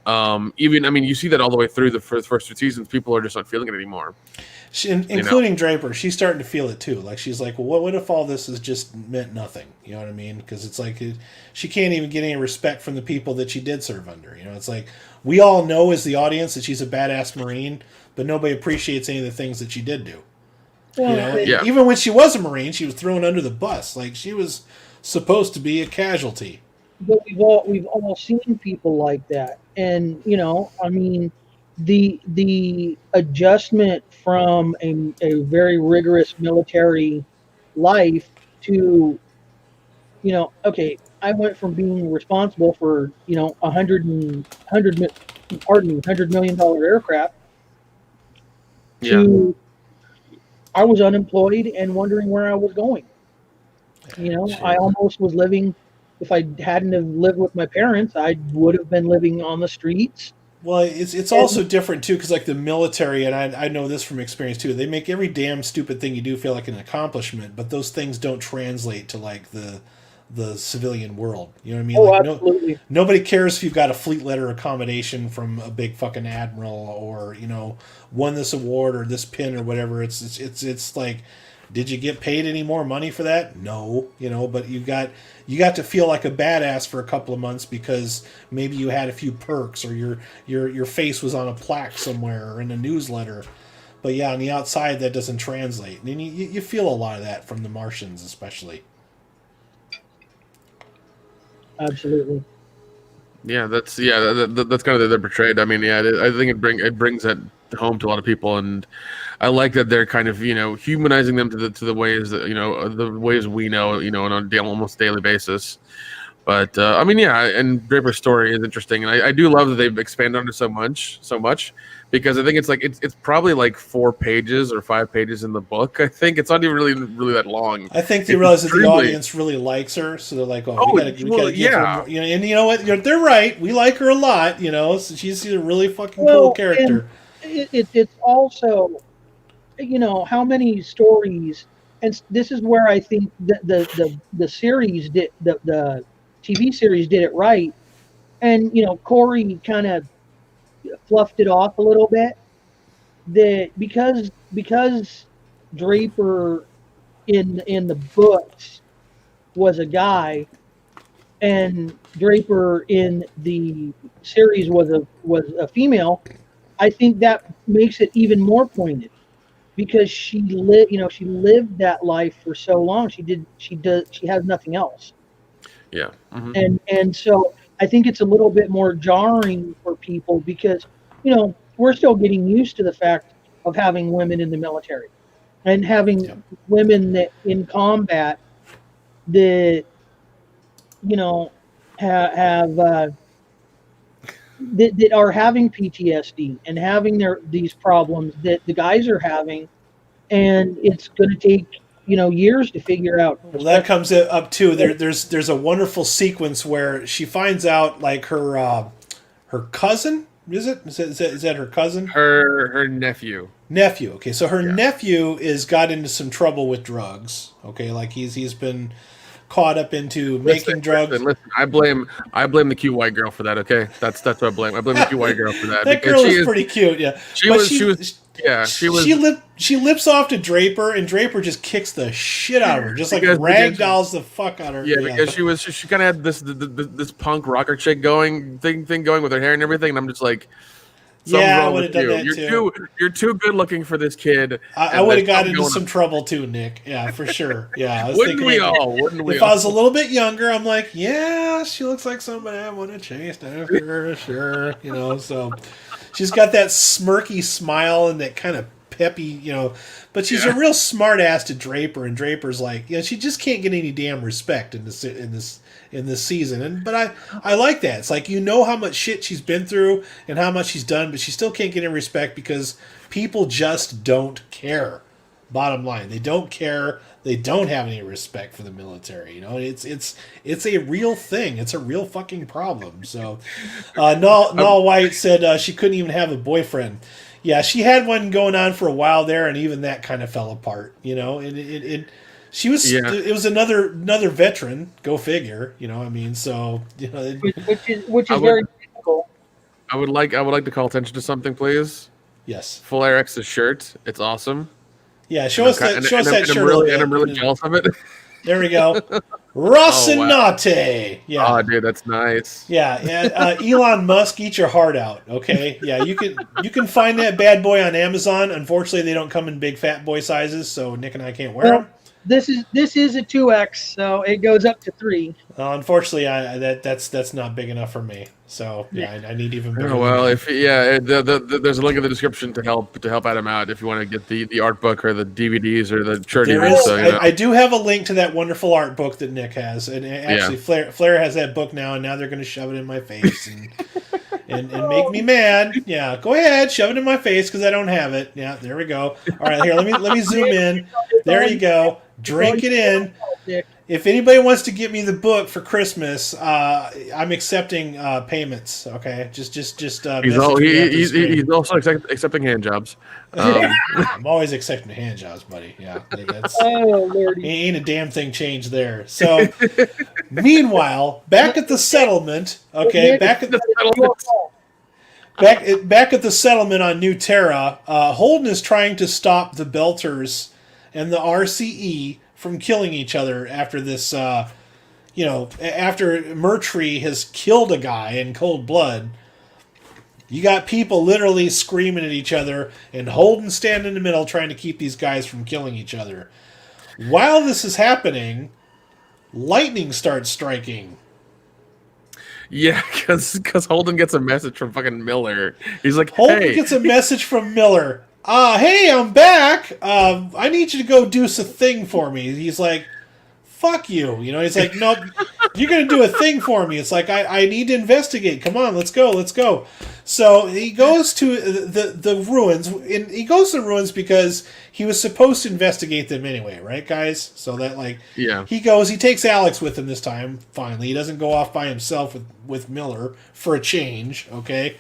Even I mean, you see that all the way through the first two seasons. People are just not feeling it anymore. Including Draper, she's starting to feel it too. Like she's like, well, what if all this has just meant nothing? You know what I mean? Because it's like she can't even get any respect from the people that she did serve under. It's like we all know as the audience that she's a badass Marine, but nobody appreciates any of the things that she did do. Well, Even when she was a Marine, she was thrown under the bus. Like she was supposed to be a casualty. But we've all seen people like that, and I mean, the adjustment from a very rigorous military life to okay, I went from being responsible for $100 million aircraft to I was unemployed and wondering where I was going. I almost was living. If I hadn't have lived with my parents, I would have been living on the streets. Well, it's also different too, because like the military, and I know this from experience too. They make every damn stupid thing you do feel like an accomplishment, but those things don't translate to like the civilian world. You know what I mean? Oh, like, absolutely. Nobody cares if you've got a fleet letter accommodation from a big fucking admiral, or won this award or this pin or whatever. It's like, did you get paid any more money for that? No, but you got to feel like a badass for a couple of months because maybe you had a few perks, or your face was on a plaque somewhere or in a newsletter. But yeah, on the outside that doesn't translate, and you feel a lot of that from the Martians, especially. Absolutely. Yeah, that's kind of they're portrayed. I mean, yeah, I think it brings that home to a lot of people, and I like that they're kind of humanizing them to the ways that the ways we know on a almost daily basis. But I mean, yeah, and Draper's story is interesting, and I do love that they've expanded on it so much because I think it's probably like 4 pages or 5 pages in the book. I think it's not even really that long. I think they realize that the audience really likes her, so they're like, we gotta give her more. And you know what? They're right. We like her a lot. So she's a really fucking cool character. It's also, how many stories, and this is where I think the series did the TV series did it right, and Corey kind of fluffed it off a little bit. That because Draper in the books was a guy, and Draper in the series was a female, I think that makes it even more poignant because she lived that life for so long. She has nothing else. Yeah. Mm-hmm. And so I think it's a little bit more jarring for people because we're still getting used to the fact of having women in the military and having women that in combat that have that are having PTSD and having these problems that the guys are having, and it's going to take years to figure out. Well, that comes up too. There's a wonderful sequence where she finds out like her cousin. Is that her cousin? Her nephew. Nephew. Okay, so her nephew got into some trouble with drugs. Okay, like he's been caught up into making drugs. Listen, I blame the cute white girl for that. Okay, that's what I blame. I blame the cute white girl for that. That girl is pretty cute. Yeah, she was. She lips off to Draper, and Draper just kicks the shit out of her, just like ragdolls the fuck out of her. Yeah, because she kind of had this punk rocker chick going with her hair and everything, and I'm just like, I would have done that too. You're too good looking for this kid. I would have got into some trouble too, Nick. Yeah, for sure. Yeah, I was Wouldn't we all? If I was a little bit younger, I'm like, yeah, she looks like somebody I want to chase after her, sure. So she's got that smirky smile and that kind of peppy, but she's a real smart ass to Draper, and Draper's like, she just can't get any damn respect in this season. But I like that. It's like, how much shit she's been through and how much she's done, but she still can't get any respect because people just don't care. Bottom line, they don't care. They don't have any respect for the military. It's a real thing. It's a real fucking problem. So, Null White said she couldn't even have a boyfriend. Yeah, she had one going on for a while there, and even that kind of fell apart. It was another veteran. Go figure. So which is very typical. I would like to call attention to something, please. Yes. Full X's shirt. It's awesome. Yeah, show us that shirt. I'm really jealous of it. There we go. Rocinante. Yeah. Oh, dude, that's nice. Yeah. Elon Musk, eat your heart out. Okay. Yeah, you can find that bad boy on Amazon. Unfortunately, they don't come in big fat boy sizes, so Nick and I can't wear them. This is a 2X, so it goes up to 3. Unfortunately, that's not big enough for me. So I need even bigger. Oh, well, there's a link in the description to help Adam out if you want to get the art book or the DVDs or the shirt. I do have a link to that wonderful art book that Nick has, and actually Flair has that book now, and now they're going to shove it in my face and make me mad. Yeah, go ahead, shove it in my face because I don't have it. Yeah, there we go. All right, here, let me zoom in. There you go. Drink it in. If anybody wants to get me the book for Christmas, I'm accepting payments. Okay, just. He's also accepting hand jobs. I'm always accepting hand jobs, buddy. Yeah, that's. Oh Lordy. Ain't a damn thing changed there. So, meanwhile, back at the settlement. Okay, back at the settlement on New Terra, Holden is trying to stop the Belters and the RCE from killing each other after this, after Murtry has killed a guy in cold blood. You got people literally screaming at each other, and Holden standing in the middle trying to keep these guys from killing each other. While this is happening, lightning starts striking. Yeah, because Holden gets a message from fucking Miller. He's like, Holden gets a message from Miller. Hey, I'm back. I need you to go do a thing for me. He's like, fuck you. He's like, no, you're going to do a thing for me. It's like, I need to investigate. Come on, let's go. So he goes to the ruins. And he goes to the ruins because he was supposed to investigate them anyway, right, guys? So that, he takes Alex with him this time, finally. He doesn't go off by himself with Miller for a change, okay?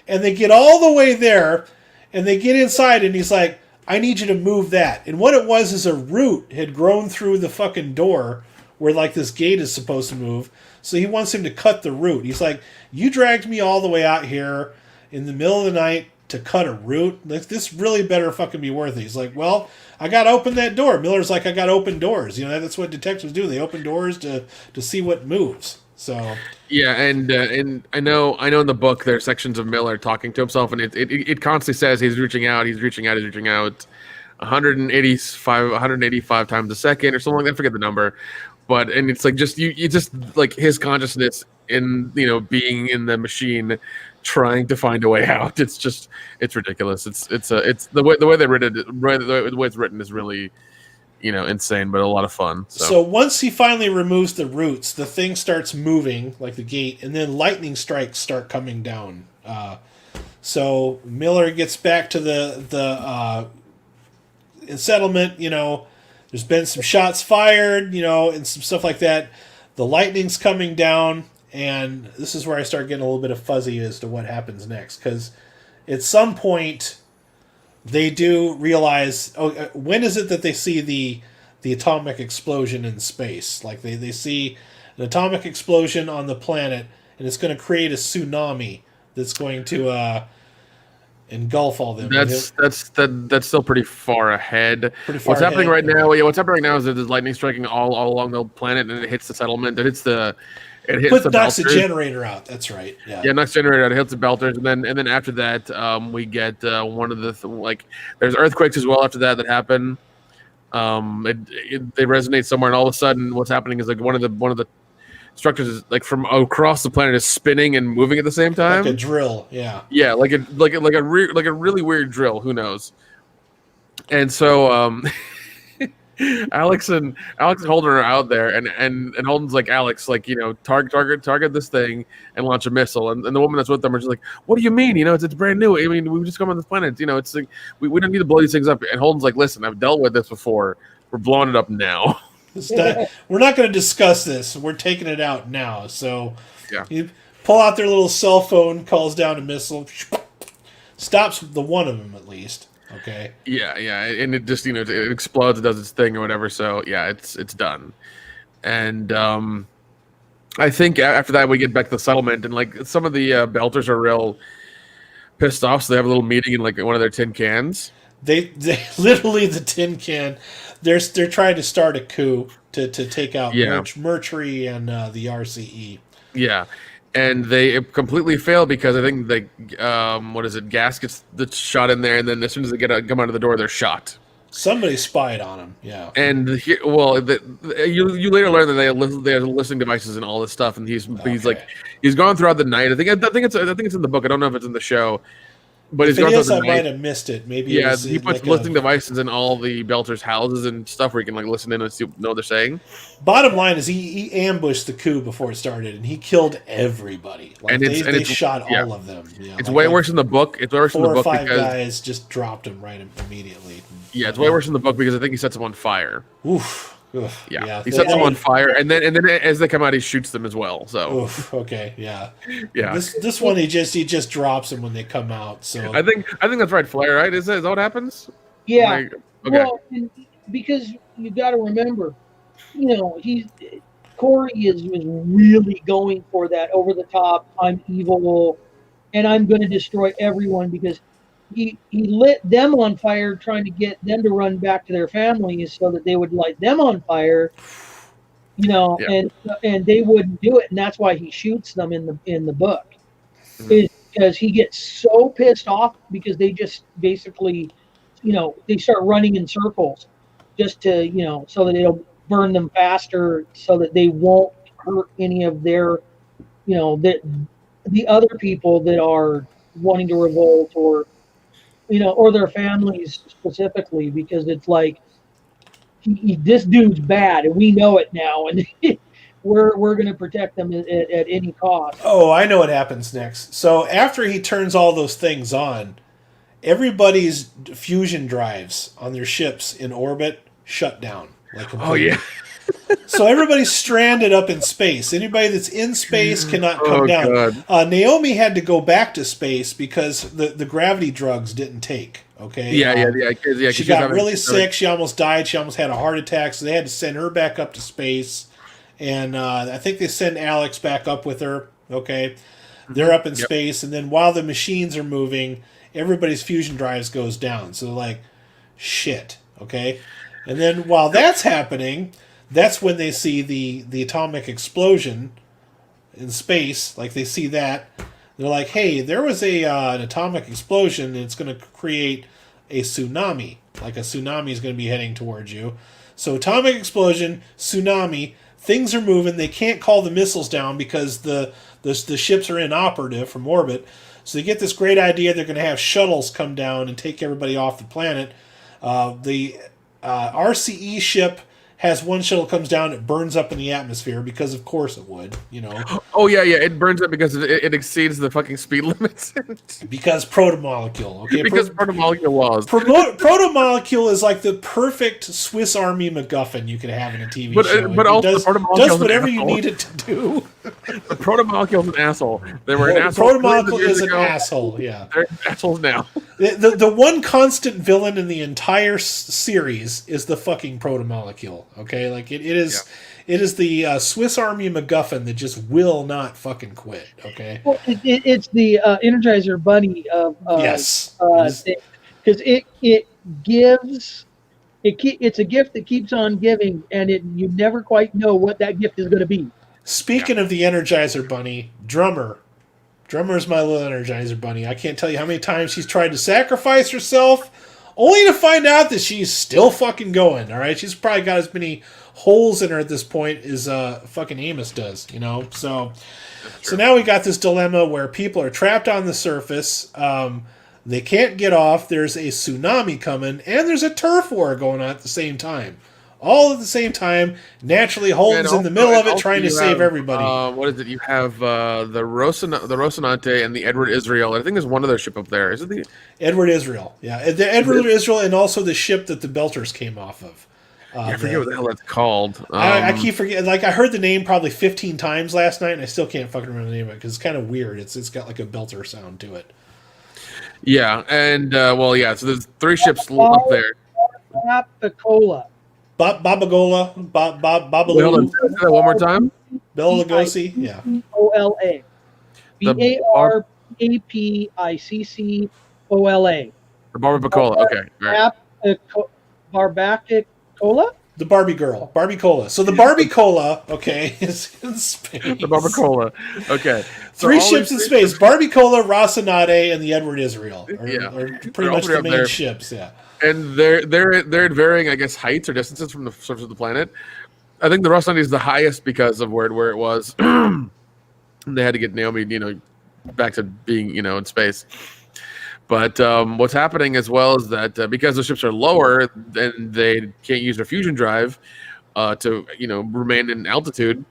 And they get all the way there. And they get inside, and he's like, I need you to move that. And what it was is a root had grown through the fucking door where, this gate is supposed to move. So he wants him to cut the root. He's like, you dragged me all the way out here in the middle of the night to cut a root? This really better fucking be worth it. He's like, well, I got to open that door. Miller's like, I got to open doors. That's what detectives do. They open doors to see what moves. So yeah, and I know in the book there are sections of Miller talking to himself, and it constantly says he's reaching out 185 times a second or something like that. I forget the number, and it's like you just like his consciousness in being in the machine trying to find a way out. It's ridiculous. It's the way the way it's written is really insane, but a lot of fun. So once he finally removes the roots, the thing starts moving, like the gate, and then lightning strikes start coming down. So Miller gets back to the settlement. There's been some shots fired, and some stuff like that. The lightning's coming down, and this is where I start getting a little bit of fuzzy as to what happens next, because at some point they do realize, when is it that they see the atomic explosion in space? Like they see an atomic explosion on the planet, and it's going to create a tsunami that's going to engulf all them. That's still pretty far ahead. What's happening right now is that there's lightning striking all along the planet, and it hits the settlement. It hits the knocks the generator out. That's right. Yeah, knocks the generator out. It hits the belters, and then after that, we get one of the there's earthquakes as well after that happen. They resonate somewhere, and all of a sudden, what's happening is one of the structures is from across the planet is spinning and moving at the same time, like a drill. Yeah, like a really weird drill. Who knows? And so Alex and Holden are out there, and Holden's like, Alex, like, target this thing and launch a missile. And the woman that's with them are just like, what do you mean? It's brand new. I mean, we've just come on this planet. It's like we don't need to blow these things up. And Holden's like, listen, I've dealt with this before. We're blowing it up now. We're not going to discuss this. We're taking it out now. So yeah. You pull out their little cell phone, calls down a missile, stops the one of them at least. Okay. Yeah, and it just it explodes, it does its thing or whatever. So yeah, it's done. And I think after that we get back to the settlement, and like some of the Belters are real pissed off, so they have a little meeting in like one of their tin cans. They literally the tin can. They're trying to start a coup to take out Mercury and the RCE. Yeah. And they completely fail because I think gas gets shot in there, and then as soon as they come out of the door, they're shot. Somebody spied on them, yeah. And you later learn that they have listening devices and all this stuff, and he's gone throughout the night. I think it's in the book. I don't know if it's in the show. But if it is, I might have missed it. Maybe he puts listening devices in all the Belters' houses and stuff where you can like listen in and know what they're saying. Bottom line is he ambushed the coup before it started, and he killed everybody. Like, they shot all of them. Yeah, it's way worse in the book. It's worse in the book because 4 or 5 guys just dropped him right immediately. Yeah, it's way worse in the book because I think he sets them on fire. Oof. Yeah, he sets them on fire, and then as they come out, he shoots them as well. So, okay, yeah. This one he just drops them when they come out. So I think that's right, Flair. Right? Is that what happens? Yeah. Okay. Well, because you got to remember, Corey was really going for that over the top. I'm evil, and I'm going to destroy everyone because he lit them on fire, trying to get them to run back to their families so that they would light them on fire, and they wouldn't do it, and that's why he shoots them in the book, is because he gets so pissed off because they just basically, they start running in circles just to, so that it'll burn them faster, so that they won't hurt any of their, the other people that are wanting to revolt or their families specifically, because it's like this dude's bad and we know it now, and we're going to protect them at any cost. Oh, I know what happens next. So after he turns all those things on, everybody's fusion drives on their ships in orbit shut down. Oh yeah. So everybody's stranded up in space. Anybody that's in space cannot come down. Naomi had to go back to space because the gravity drugs didn't take. Okay. Yeah. She got really sick. She almost died. She almost had a heart attack. So they had to send her back up to space. And I think they send Alex back up with her. Okay. They're up in space, and then while the machines are moving, everybody's fusion drives goes down. So they're like, shit. Okay. And then while that's happening, that's when they see the atomic explosion in space. Like, they see that. They're like, hey, there was an atomic explosion, and it's going to create a tsunami. Like, a tsunami is going to be heading towards you. So atomic explosion, tsunami, things are moving. They can't call the missiles down because the ships are inoperative from orbit. So they get this great idea. They're going to have shuttles come down and take everybody off the planet. The RCE ship has one shuttle comes down, it burns up in the atmosphere because of course it would, Oh yeah, it burns up because it exceeds the fucking speed limits. Because protomolecule, okay? Because protomolecule laws. Protomolecule is like the perfect Swiss Army MacGuffin you could have in a TV show. But also does whatever you need it to do. The protomolecule's an asshole. They were an asshole. Protomolecule is an asshole. Yeah, they're assholes now. The one constant villain in the entire series is the fucking protomolecule. Okay, like it is. Yeah. It is the Swiss Army MacGuffin that just will not fucking quit. Okay. Well, it's the Energizer Bunny of yes, because it gives. It's a gift that keeps on giving, and you never quite know what that gift is going to be. Speaking of the Energizer Bunny, Drummer is my little Energizer Bunny. I can't tell you how many times she's tried to sacrifice herself, only to find out that she's still fucking going. All right, she's probably got as many holes in her at this point as fucking Amos does. So now we got this dilemma where people are trapped on the surface. They can't get off. There's a tsunami coming, and there's a turf war going on at the same time. All at the same time. Naturally, Holden's in the middle of it trying to save everybody. What is it? You have the Rocinante and the Edward Israel. I think there's one other ship up there. Is it the Edward Israel? Yeah, the Edward Israel, and also the ship that the Belters came off of. I forget what the hell that's called. I keep forgetting. Like, I heard the name probably 15 times last night, and I still can't fucking remember the name of it because it's kind of weird. It's got like a Belter sound to it. Yeah, and so there's 3 ships up there. Babagola. Babagola. Wait, hold on. Say that one more time. Bela Lugosi. Yeah. Ola. Barbapicola. The Barbacola. Okay. All right. Barbacola? The Barbie girl. Barbie-cola. So the Barbie-cola, okay, is in space. The Barbacola. Okay. So 3 ships in space. Barbie-cola, Rocinante, and the Edward Israel. Are pretty much the main ships, yeah. And they're at varying, I guess, heights or distances from the surface of the planet. I think the Rocinante is the highest because of where it was. They had to get Naomi, back to being, in space. But what's happening as well is that because the ships are lower, then they can't use their fusion drive to remain in altitude.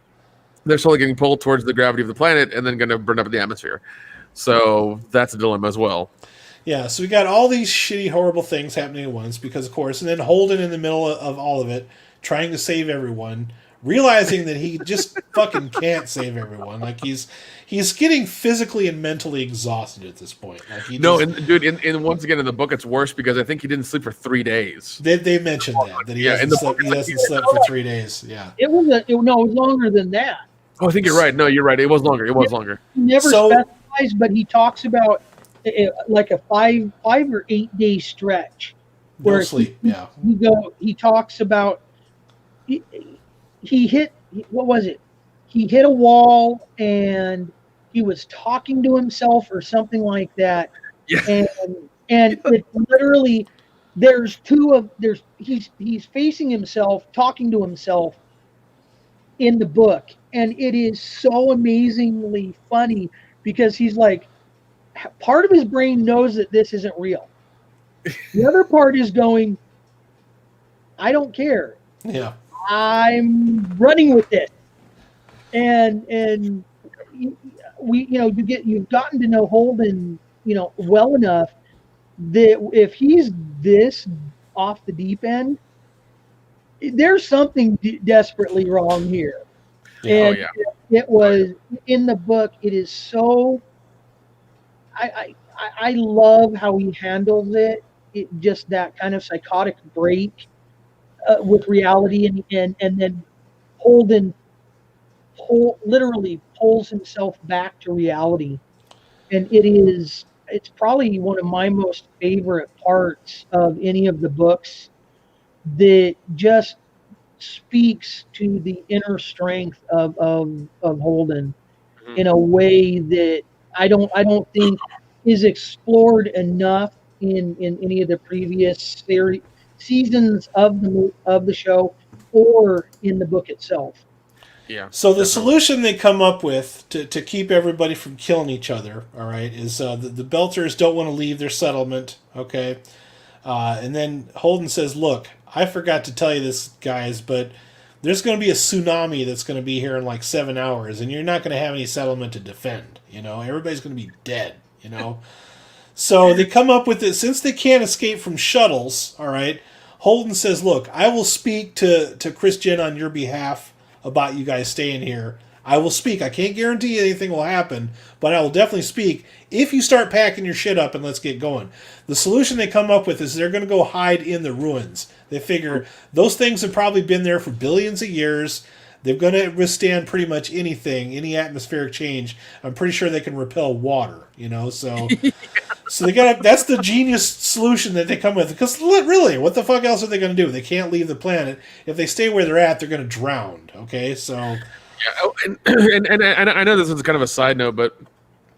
They're slowly getting pulled towards the gravity of the planet and then going to burn up in the atmosphere. So that's a dilemma as well. Yeah, so we got all these shitty, horrible things happening at once because, of course, and then Holden in the middle of all of it, trying to save everyone, realizing that he just fucking can't save everyone. Like, he's getting physically and mentally exhausted at this point. Like, and once again in the book, it's worse because I think he didn't sleep for 3 days. They mentioned that he hasn't slept for 3 days. Yeah, it was longer than that. Oh, I think you're right. No, you're right. It was longer. He never specifies, but he talks about like a 5 or 8 day stretch where no sleep. He talks about he hit, what was it? He hit a wall and he was talking to himself or something like that. Yeah. And it literally he's facing himself, talking to himself in the book, and it is so amazingly funny because he's like, part of his brain knows that this isn't real. The other part is going, I don't care. Yeah. I'm running with it. And you've gotten to know Holden, well enough that if he's this off the deep end, there's something desperately wrong here. Yeah. And it was in the book. It is so. I love how he handles it. It just that kind of psychotic break with reality, and then Holden literally pulls himself back to reality, and it's probably one of my most favorite parts of any of the books that just speaks to the inner strength of Holden in a way that I don't think is explored enough in any of the previous seasons of the show or in the book itself. Yeah. So the solution they come up with to keep everybody from killing each other, all right, is the Belters don't want to leave their settlement, okay? And then Holden says, look, I forgot to tell you this, guys, but there's going to be a tsunami that's going to be here in like 7 hours, and you're not going to have any settlement to defend, Everybody's going to be dead, So they come up with it. Since they can't escape from shuttles, all right, Holden says, look, I will speak to Christian on your behalf about you guys staying here. I will speak. I can't guarantee anything will happen, but I will definitely speak if you start packing your shit up and let's get going. The solution they come up with is they're going to go hide in the ruins. They figure those things have probably been there for billions of years. They're going to withstand pretty much anything, any atmospheric change. I'm pretty sure they can repel water, so... So that's the genius solution that they come with. Because really, what the fuck else are they going to do? They can't leave the planet. If they stay where they're at, they're going to drown. Okay, so yeah, and I know this is kind of a side note, but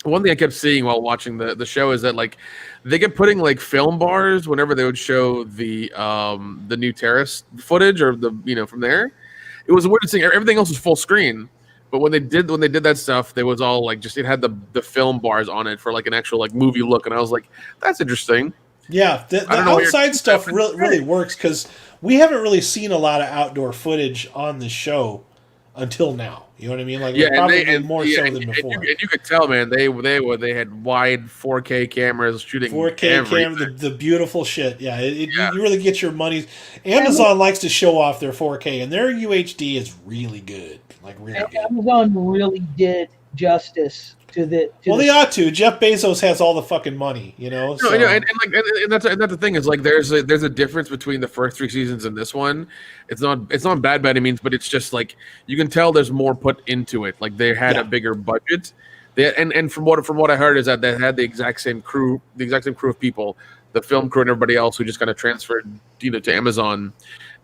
one thing I kept seeing while watching the show is that like they kept putting like film bars whenever they would show the new terrace footage or the from there. It was weird to see everything else was full screen. But when they did that stuff, there was all like just it had the film bars on it for like an actual like movie look, and I was like, that's interesting. Yeah, the outside stuff really works because we haven't really seen a lot of outdoor footage on the show until now. You know what I mean? Like probably more so than before. And you could tell, man, they had wide 4K cameras shooting 4K camera, the beautiful shit. Yeah, you really get your money. Amazon likes to show off their 4K, and their UHD is really good. Like really good. Amazon really did justice to the. They ought to. Jeff Bezos has all the fucking money, you know. No, and that's the thing is like there's a difference between the first 3 seasons and this one. It's not bad by any means, but it's just like you can tell there's more put into it. Like they had a bigger budget. And from what I heard is that they had the exact same crew of people, the film crew and everybody else who just kind of transferred to Amazon.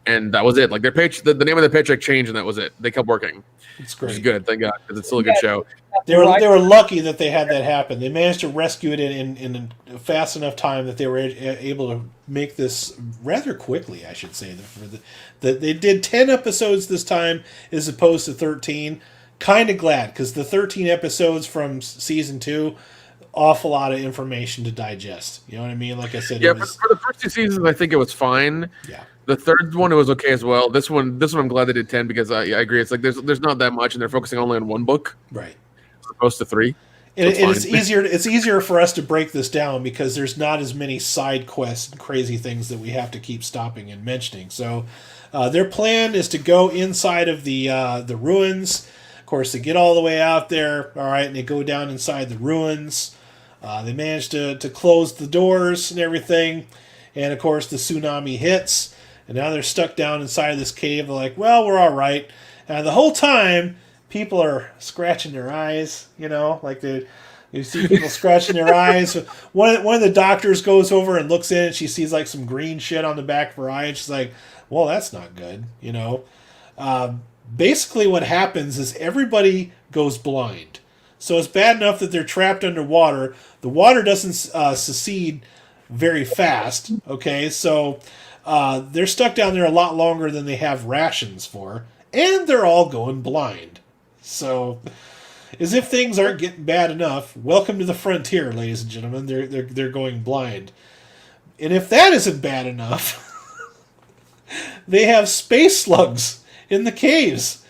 And that was it. Like their the name of the paycheck changed, and that was it. They kept working. It's great. Which is good, thank God, because it's still a good show. They were lucky that they had that happen. They managed to rescue it in a fast enough time that they were able to make this rather quickly, I should say. They did 10 episodes this time as opposed to 13. Kind of glad, because the 13 episodes from season 2, awful lot of information to digest. You know what I mean? Like I said, for the first 2 seasons, I think it was fine. Yeah. The third one, it was okay as well. This one, I'm glad they did 10 because I agree. It's like there's not that much, and they're focusing only on one book, right? As opposed to 3. And it's easier. It's easier for us to break this down because there's not as many side quests and crazy things that we have to keep stopping and mentioning. So, their plan is to go inside of the ruins. Of course, they get all the way out there. All right, and they go down inside the ruins. They manage to close the doors and everything, and of course the tsunami hits. And now they're stuck down inside of this cave. They're like, well, we're all right. And the whole time, people are scratching their eyes, like you see people scratching their eyes. One of the doctors goes over and looks in, and she sees like some green shit on the back of her eye, and she's like, well, that's not good, Basically what happens is everybody goes blind. So it's bad enough that they're trapped underwater. The water doesn't secede very fast, okay? So they're stuck down there a lot longer than they have rations for, and they're all going blind. So, as if things aren't getting bad enough, welcome to the frontier, ladies and gentlemen. They're going blind, and if that isn't bad enough, they have space slugs in the caves,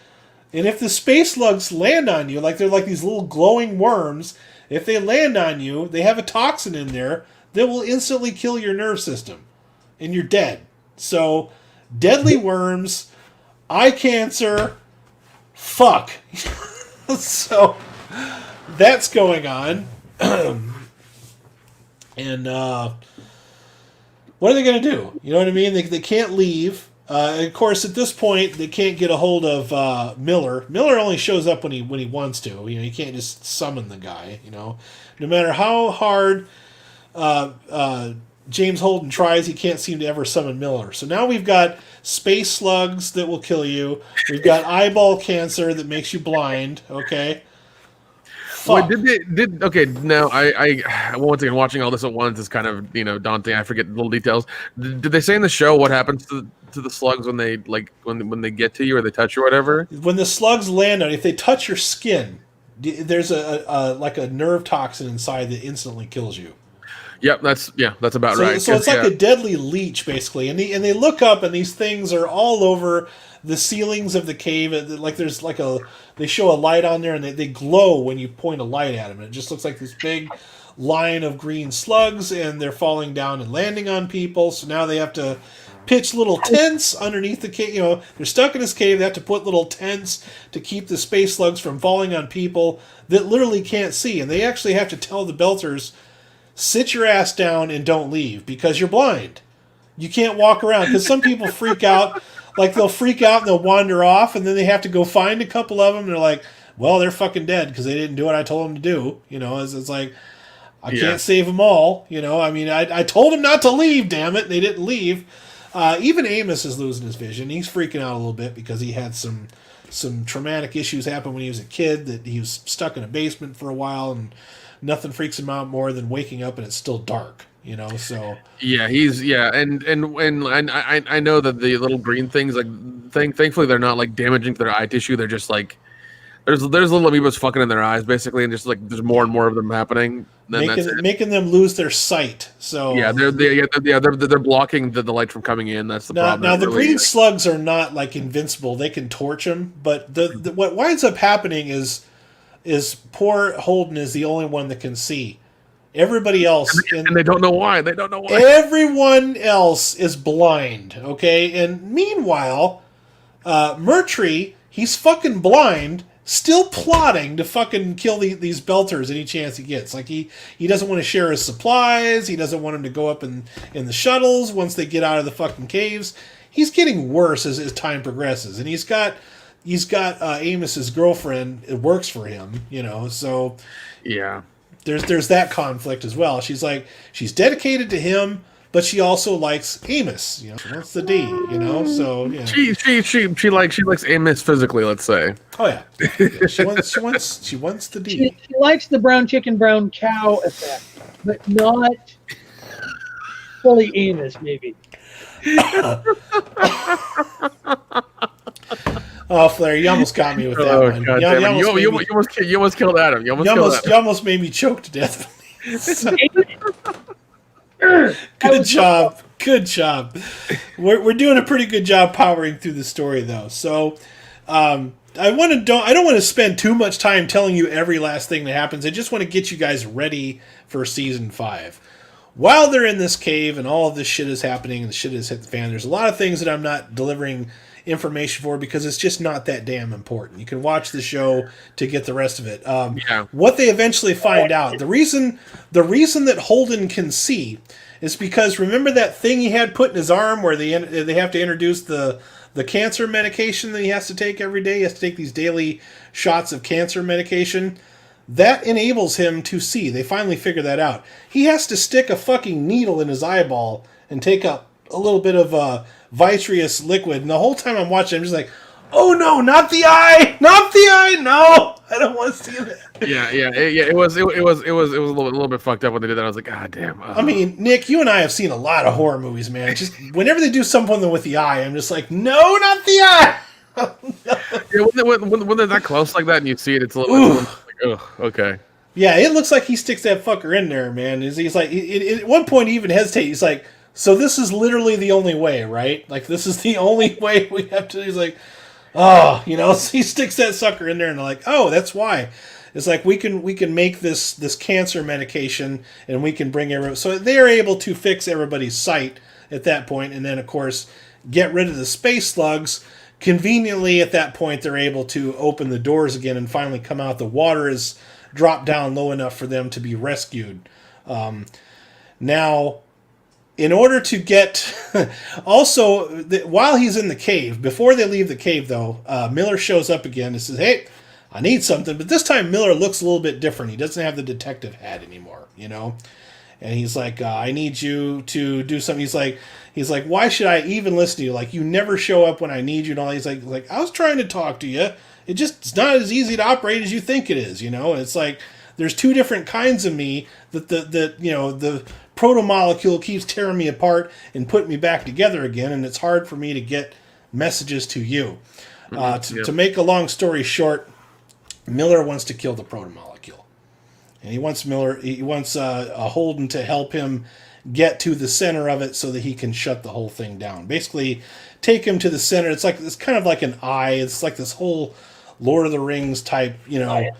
and if the space slugs land on you, like they're like these little glowing worms, if they land on you, they have a toxin in there that will instantly kill your nerve system. And you're dead. So, deadly worms, eye cancer, fuck. So, that's going on. And, what are they going to do? You know what I mean? They can't leave. Of course, at this point, they can't get a hold of Miller. Miller only shows up when he wants to. You can't just summon the guy, No matter how hard James Holden tries, he can't seem to ever summon Miller. So now we've got space slugs that will kill you. We've got eyeball cancer that makes you blind. Okay. Fuck. Wait, okay, now I once again watching all this at once is kind of daunting. I forget little details. Did they say in the show what happens to the slugs when they when they get to you or they touch you or whatever? When the slugs land on, if they touch your skin, there's a nerve toxin inside that instantly kills you. Yep, that's about right. So it's like a deadly leech, basically. And they look up, and these things are all over the ceilings of the cave. Like there's they show a light on there, and they glow when you point a light at them. And it just looks like this big line of green slugs, and they're falling down and landing on people. So now they have to pitch little tents underneath the cave. They're stuck in this cave. They have to put little tents to keep the space slugs from falling on people that literally can't see. And they actually have to tell the Belters, sit your ass down and don't leave because you're blind. You can't walk around because some people freak out. Like they'll freak out and they'll wander off, and then they have to go find a couple of them. And they're like, well, they're fucking dead because they didn't do what I told them to do. It's like, I can't save them all. I mean, I told them not to leave, damn it. They didn't leave. Even Amos is losing his vision. He's freaking out a little bit because he had some traumatic issues happen when he was a kid, that he was stuck in a basement for a while, and nothing freaks him out more than waking up and it's still dark, so. Yeah, and I know that the little green things, like, thankfully they're not like damaging to their eye tissue. They're just like, There's little amoebas fucking in their eyes, basically, and just like there's more and more of them happening. Making them lose their sight. So they're blocking the light from coming in. That's the problem. Now the breeding slugs are not like invincible. They can torch them, but what winds up happening is poor Holden is the only one that can see. Everybody else, and they don't know why. They don't know why. Everyone else is blind. Okay, and meanwhile, Murtry, he's fucking blind, still plotting to fucking kill these belters any chance he gets. Like he doesn't want to share his supplies. He doesn't want them to go up in the shuttles once they get out of the fucking caves. He's getting worse as time progresses, and he's got Amos's girlfriend. It works for him, So yeah. There's that conflict as well. She's dedicated to him, but she also likes Amos. She wants the D. So yeah. She likes Amos physically. Let's say. Oh yeah. She wants the D. She likes the brown chicken, brown cow effect, but not fully Amos. Maybe. Oh, Flair, you almost got me with that one. God you almost killed Adam. You almost made me choke to death. Good job. Good job. We're doing a pretty good job powering through the story, though. So, I don't want to spend too much time telling you every last thing that happens. I just want to get you guys ready for season 5. While they're in this cave and all of this shit is happening and the shit has hit the fan, there's a lot of things that I'm not delivering information for because it's just not that damn important. You can watch the show to get the rest of it. What they eventually find out, the reason that Holden can see is because remember that thing he had put in his arm where they have to introduce the cancer medication that he has to take every day. He has to take these daily shots of cancer medication. That enables him to see. They finally figure that out. He has to stick a fucking needle in his eyeball and take up a little bit of vitreous liquid. And the whole time I'm watching, I'm just like, oh no, not the eye! Not the eye! No! I don't want to see that. Yeah. It was a little bit fucked up when they did that. I was like, God damn. I mean, Nick, you and I have seen a lot of horror movies, man. Just whenever they do something with the eye, I'm just like, no, not the eye! Yeah, when they're that close like that and you see it, it's a little bit like, oh, okay. Yeah, it looks like he sticks that fucker in there, man. He's like, at one point he even hesitates. He's like, so this is literally the only way, right? Like, this is the only way we have to. He's like, oh, so he sticks that sucker in there, and they're like, oh, that's why. It's like we can make this cancer medication, and we can bring everyone. So they're able to fix everybody's sight at that point, and then of course get rid of the space slugs. Conveniently, at that point, they're able to open the doors again and finally come out. The water is dropped down low enough for them to be rescued. Now, in order to get... also, while he's in the cave, before they leave the cave, though, Miller shows up again and says, hey, I need something. But this time, Miller looks a little bit different. He doesn't have the detective hat anymore, And he's like, I need you to do something. He's like, why should I even listen to you? Like, you never show up when I need you and all. He's like, I was trying to talk to you. It's not as easy to operate as you think it is, And it's like, there's two different kinds of me that the proto-molecule keeps tearing me apart and putting me back together again. And it's hard for me to get messages to you. To make a long story short, Miller wants to kill the proto-molecule. And he wants a Holden to help him get to the center of it so that he can shut the whole thing down. Basically, take him to the center. It's kind of like an eye. It's like this whole Lord of the Rings type, It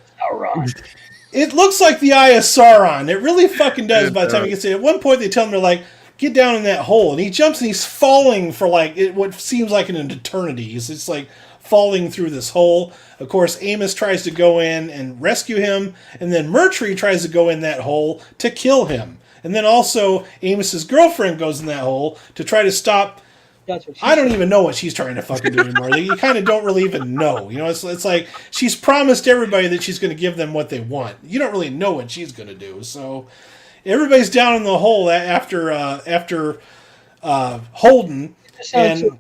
looks like the Eye of Sauron. It really fucking does. By the time he gets there, at one point they tell him, they're like, get down in that hole, and he jumps and he's falling for what seems like an eternity. He's just like falling through this hole. Of course, Amos tries to go in and rescue him, and then Murtry tries to go in that hole to kill him. And then also Amos's girlfriend goes in that hole to try to stop. I don't even know what she's trying to fucking do anymore. You kind of don't really even know. It's like she's promised everybody that she's going to give them what they want. You don't really know what she's going to do. So everybody's down in the hole after Holden, and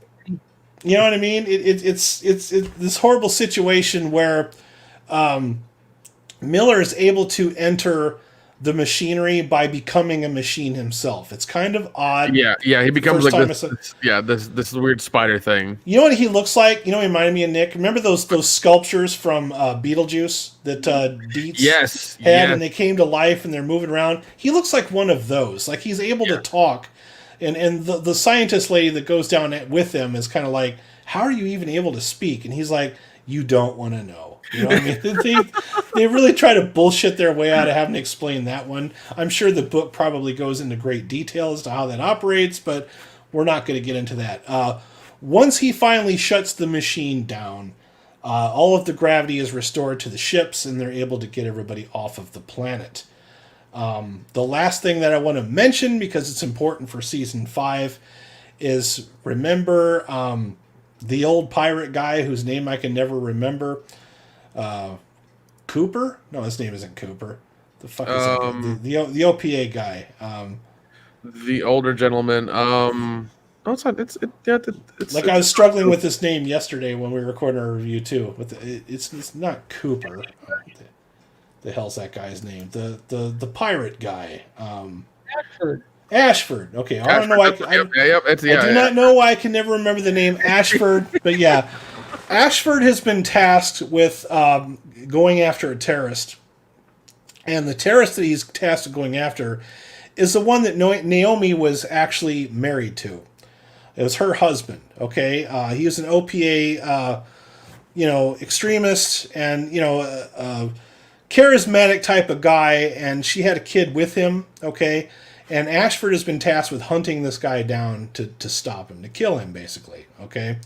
you know what I mean. It's this horrible situation where Miller is able to enter the machinery by becoming a machine himself. It's kind of odd. Yeah, he becomes First like time this weird spider thing. You know what he looks like? You know, he reminded me of Nick. Remember those sculptures from Beetlejuice that Dietz had, and they came to life and they're moving around? He looks like one of those. Like he's able to talk, and the scientist lady that goes down with him is kind of like, how are you even able to speak? And he's like, you don't want to know. You know what I mean? They really try to bullshit their way out of having to explain that one. I'm sure the book probably goes into great detail as to how that operates, but we're not going to get into that. Once he finally shuts the machine down, all of the gravity is restored to the ships, and they're able to get everybody off of the planet. The last thing that I want to mention, because it's important for Season 5, is remember the old pirate guy whose name I can never remember? Cooper? No, his name isn't Cooper. The fuck is it? The OPA guy. The older gentleman. No, it's not. It's like I was struggling with this name yesterday when we were recording our review too. But it's not Cooper. The hell's that guy's name? The pirate guy. Ashford. Okay, I don't know why. I do not know why I can never remember the name Ashford. But yeah, Ashford has been tasked with going after a terrorist, and the terrorist that he's tasked with going after is the one that Naomi was actually married to. It was her husband. Okay, he was an OPA, extremist, and charismatic type of guy, and she had a kid with him. Okay, and Ashford has been tasked with hunting this guy down to stop him, to kill him, basically. Okay,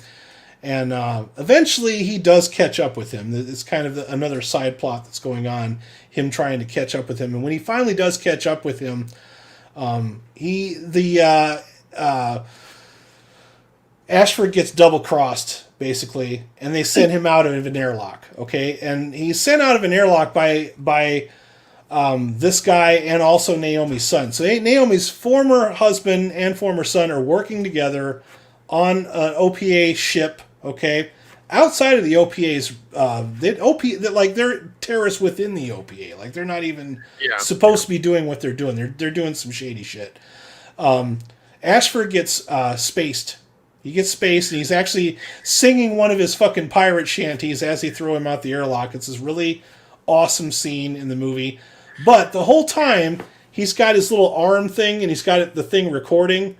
and eventually he does catch up with him. It's kind of another side plot that's going on, him trying to catch up with him, and when he finally does catch up with him, Ashford gets double-crossed, basically, and they send him out of an airlock, okay? And he's sent out of an airlock by this guy and also Naomi's son. So Naomi's former husband and former son are working together on an OPA ship, okay? Outside of the OPA's, they're terrorists within the OPA. Like, they're not even supposed to be doing what they're doing. They're doing some shady shit. Ashford gets spaced. He gets spaced, and he's actually singing one of his fucking pirate shanties as he throw him out the airlock. It's this really awesome scene in the movie. But the whole time, he's got his little arm thing, and he's got the thing recording.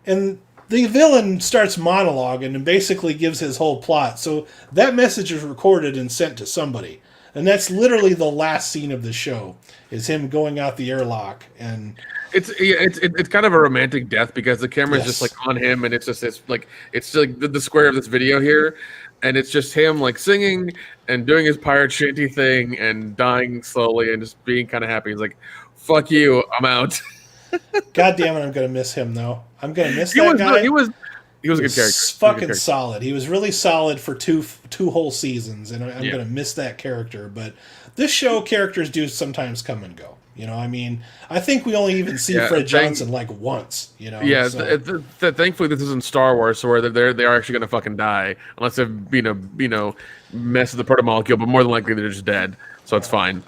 And the villain starts monologuing and basically gives his whole plot. So that message is recorded and sent to somebody. And that's literally the last scene of the show, is him going out the airlock. And it's kind of a romantic death, because the camera is just like on him, and it's like the square of this video here, and it's just him like singing and doing his pirate shanty thing and dying slowly and just being kind of happy. He's like, "Fuck you, I'm out." God damn it, I'm gonna miss him though. I'm gonna miss that guy. He was a good character. Fucking solid. He was really solid for two whole seasons, and I'm gonna miss that character. But this show, characters do sometimes come and go. You know, I mean, I think we only even see Fred Johnson like once. You know, yeah. So. Thankfully, this isn't Star Wars, so where they are actually going to fucking die, unless they've mess with the protomolecule. But more than likely, they're just dead, so it's fine.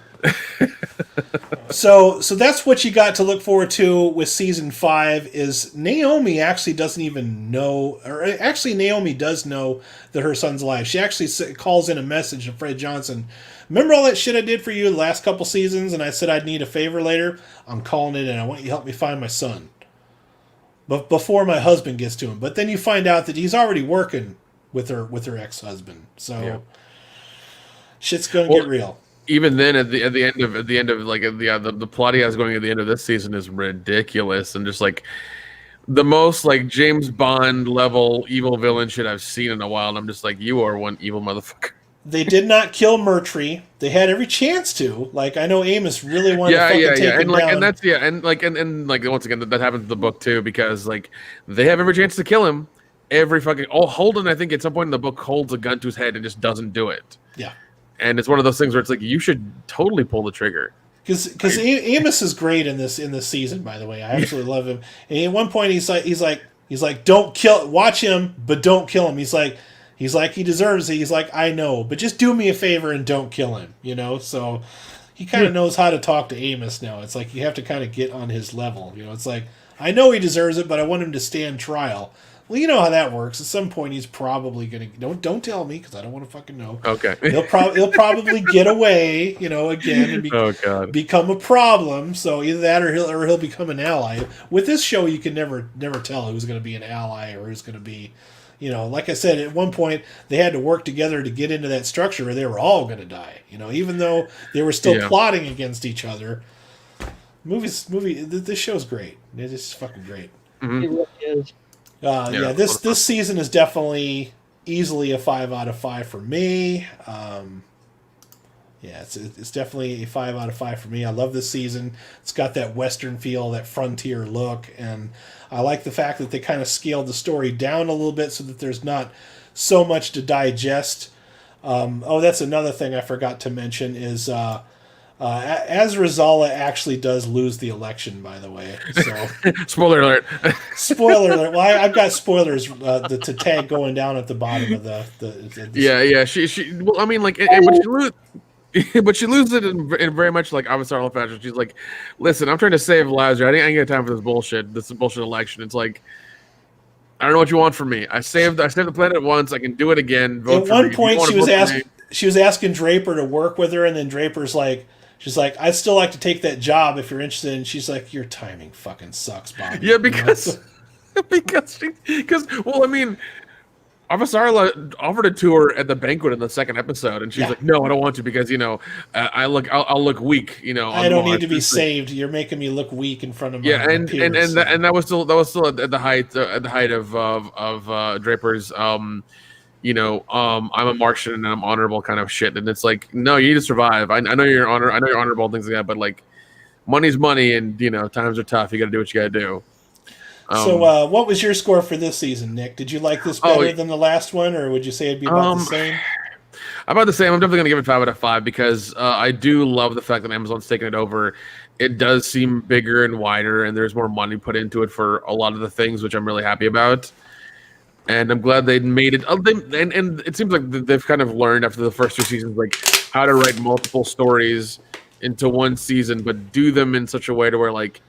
So that's what you got to look forward to with season 5. Is Naomi actually doesn't even know, or actually Naomi does know that her son's alive. She actually calls in a message to Fred Johnson. Remember all that shit I did for you the last couple seasons, and I said I'd need a favor later? I'm calling it in. I want you to help me find my son. But before my husband gets to him. But then you find out that he's already working with her ex-husband. So shit's gonna get real. Even then, at the end of the plot he has going at the end of this season is ridiculous, and just like the most like James Bond level evil villain shit I've seen in a while. And I'm just like, you are one evil motherfucker. They did not kill Murtry. They had every chance to. Like, I know Amos really wanted to fucking take him down. And that's and once again that happens in the book too, because like they have every chance to kill him. Holden, I think at some point in the book, holds a gun to his head and just doesn't do it. Yeah. And it's one of those things where it's like, you should totally pull the trigger. Because Amos is great in this season, by the way. I absolutely love him. And at one point he's like, don't kill, watch him, but don't kill him. He's like, he deserves it. He's like, I know, but just do me a favor and don't kill him. You know, so he kind of knows how to talk to Amos now. It's like you have to kind of get on his level. It's like, I know he deserves it, but I want him to stand trial. Well, you know how that works. At some point, he's probably gonna don't tell me because I don't want to fucking know. Okay. He'll probably get away, again and become a problem. So either that or he'll become an ally. With this show, you can never tell who's going to be an ally or who's going to be, like I said, at one point they had to work together to get into that structure, or they were all going to die. Even though they were still plotting against each other. This show's great. It's just fucking great. Mm-hmm. It really is. This season is definitely easily a 5 out of 5 for me. It's definitely a 5 out of 5 for me. I love this season. It's got that Western feel, that frontier look, and I like the fact that they kind of scaled the story down a little bit so that there's not so much to digest. That's another thing I forgot to mention is Azrazala actually does lose the election, by the way. So spoiler alert. Spoiler alert. Well, I've got spoilers to tag going down at the bottom of the Yeah. She. Well, I mean, like, but she loses it in very much like Avasarla fashion. She's like, "Listen, I'm trying to save lives. I ain't got time for this bullshit. This bullshit election." It's like, I don't know what you want from me. I saved the planet once. I can do it again. At one point, she was asking Draper to work with her, and then Draper's like. She's like, I'd still like to take that job if you're interested. And she's like, your timing fucking sucks, Bobby. Yeah, because well, I mean, Avasarla offered it to her at the banquet in the second episode, and she's like, no, I don't want to because I'll look weak. I don't need to be saved. You're making me look weak in front of my and that was still at the height of Draper's. I'm a Martian and I'm honorable kind of shit. And it's like, no, you need to survive. I know you're honorable and things like that, but like money's money and times are tough. You got to do what you got to do. So what was your score for this season, Nick? Did you like this better than the last one, or would you say it'd be about the same? About the same. I'm definitely going to give it 5 out of 5 because I do love the fact that Amazon's taking it over. It does seem bigger and wider and there's more money put into it for a lot of the things, which I'm really happy about. And I'm glad they made it. And it seems like they've kind of learned after the first 2 seasons, like how to write multiple stories into one season, but do them in such a way to where like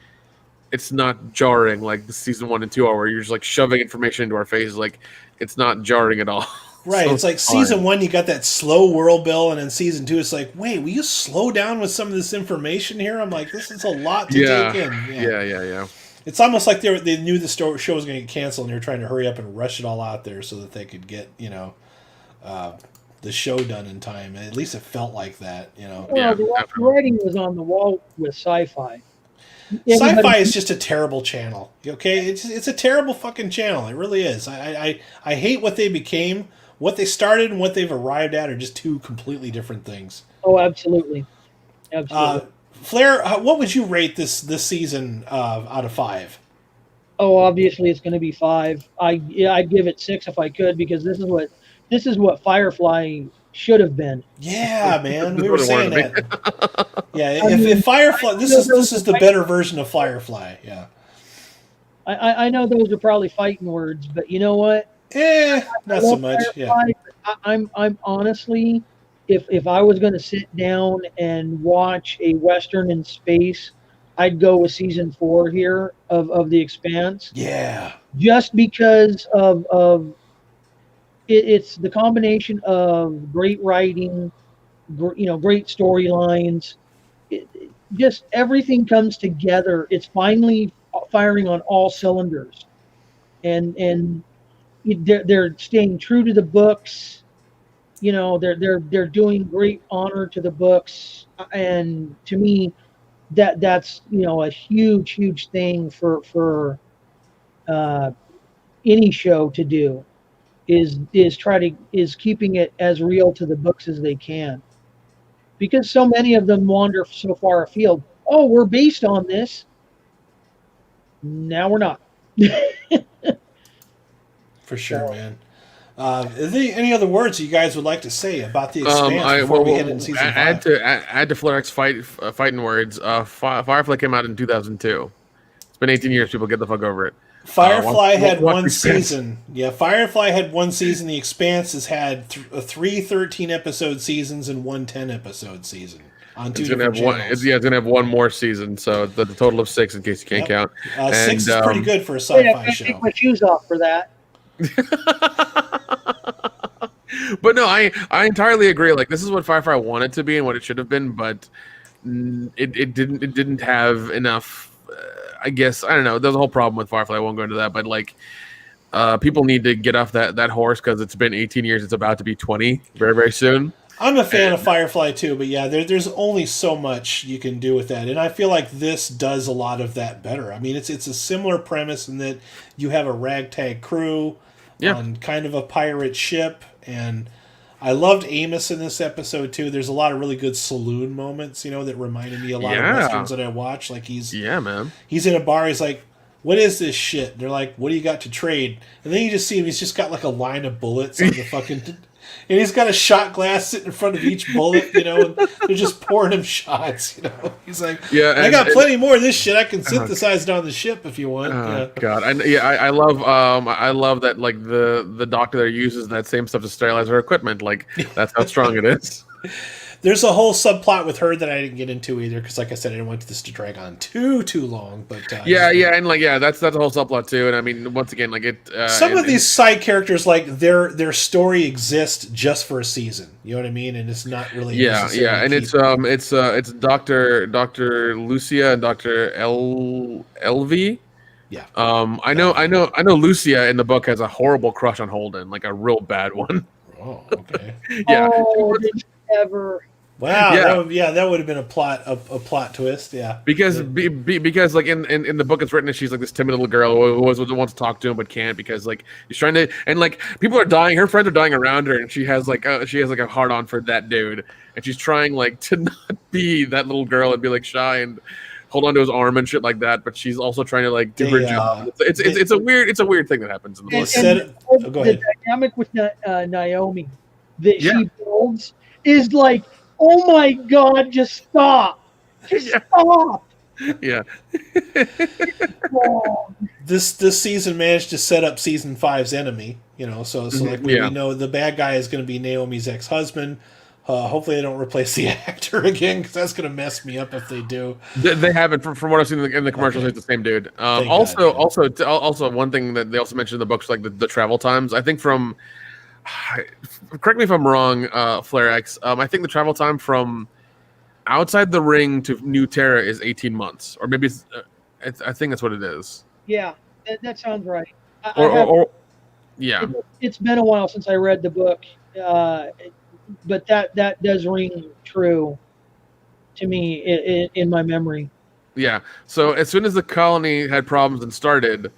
it's not jarring. Like the season 1 and 2 are, where you're just like shoving information into our faces. Like it's not jarring at all. Right. So it's like season 1, you got that slow world build, and then season 2, it's like, wait, will you slow down with some of this information here? I'm like, this is a lot to take in. Yeah. It's almost like they knew the show was going to get canceled, and they were trying to hurry up and rush it all out there so that they could get, the show done in time. At least it felt like that, Well, the writing was on the wall with Sci-Fi. Sci-Fi is just a terrible channel. Okay, it's a terrible fucking channel. It really is. I hate what they became. What they started and what they've arrived at are just 2 completely different things. Oh, absolutely. Flair, what would you rate this season out of 5? Oh, obviously it's going to be 5. I'd give it 6 if I could, because this is what Firefly should have been. Yeah, man, we were saying that. Yeah, if Firefly, this is the better version of Firefly. Yeah. I know those are probably fighting words, but you know what? Not so much. Firefly, yeah. I'm honestly. If I was going to sit down and watch a Western in space, I'd go with season 4 here of The Expanse. Yeah. Just because of it's the combination of great writing, great storylines. Just everything comes together. It's finally firing on all cylinders, and they're staying true to the books. They're doing great honor to the books, and to me, that's a huge thing for any show to do is keeping it as real to the books as they can, because so many of them wander so far afield. Oh, we're based on this. Now we're not. For sure, man. Is there any other words you guys would like to say about The Expanse before we get into season 5? Add to Flarek's fighting words. Firefly came out in 2002. It's been 18 years. People get the fuck over it. Firefly had one season. Yeah, Firefly had one season. The Expanse has had 3 13-episode seasons and 1 10-episode season. on 2 It's gonna different have one. channels. It's gonna have one more season, so the total of 6 in case you can't count. And, 6 is pretty good for a Wait, sci-fi I show. take my shoes off for that. But no, I entirely agree. Like, this is what Firefly wanted to be and what it should have been, but it didn't have enough. I guess I don't know. There's a whole problem with Firefly. I won't go into that, but like, people need to get off that horse because it's been 18 years. It's about to be 20 very, very soon. I'm a fan of Firefly too, but yeah, there's only so much you can do with that, and I feel like this does a lot of that better. I mean, it's a similar premise in that you have a ragtag crew on kind of a pirate ship, and I loved Amos in this episode too. There's a lot of really good saloon moments, that reminded me a lot of westerns that I watch. Like he's in a bar, he's like, "What is this shit?" They're like, "What do you got to trade?" And then you just see him, he's just got like a line of bullets on the fucking... And he's got a shot glass sitting in front of each bullet, and they're just pouring him shots, He's like, I got plenty more of this shit. I can synthesize it on the ship if you want. God, I love that, like, the doctor there uses that same stuff to sterilize her equipment. Like, that's how strong it is. There's a whole subplot with her that I didn't get into either because, like I said, I didn't want this to drag on too long. But that's a whole subplot too. And I mean, once again, like some of these side characters, like their story exists just for a season. You know what I mean? And it's not really and it's Dr. Lucia and Dr. LV. Yeah. I know Lucia in the book has a horrible crush on Holden, like a real bad one. Oh, okay. Yeah. Oh, did you ever? Wow. Yeah. That would have been a plot twist. Yeah. Because like in the book it's written that she's like this timid little girl who always wants to talk to him but can't because like she's trying to, and like people are dying, her friends are dying around her, and she has like a hard on for that dude, and she's trying like to not be that little girl and be like shy and hold on to his arm and shit like that, but she's also trying to like do her job. It's a weird thing that happens in the book. Go ahead. The dynamic with Naomi that she builds is like, oh my God, just stop. Stop. Yeah. This season managed to set up season 5's enemy, so like we know the bad guy is going to be Naomi's ex-husband. Hopefully they don't replace the actor again because that's going to mess me up if they do. They haven't, from what I've seen in the commercials. Okay. It's the same dude. Also, one thing that they also mentioned in the books, like the travel times. I think from, correct me if I'm wrong, Flare X. I think the travel time from outside the ring to New Terra is 18 months, or maybe I think that's what it is. Yeah, that sounds right. It's been a while since I read the book, but that does ring true to me in my memory. Yeah. So as soon as the colony had problems and started.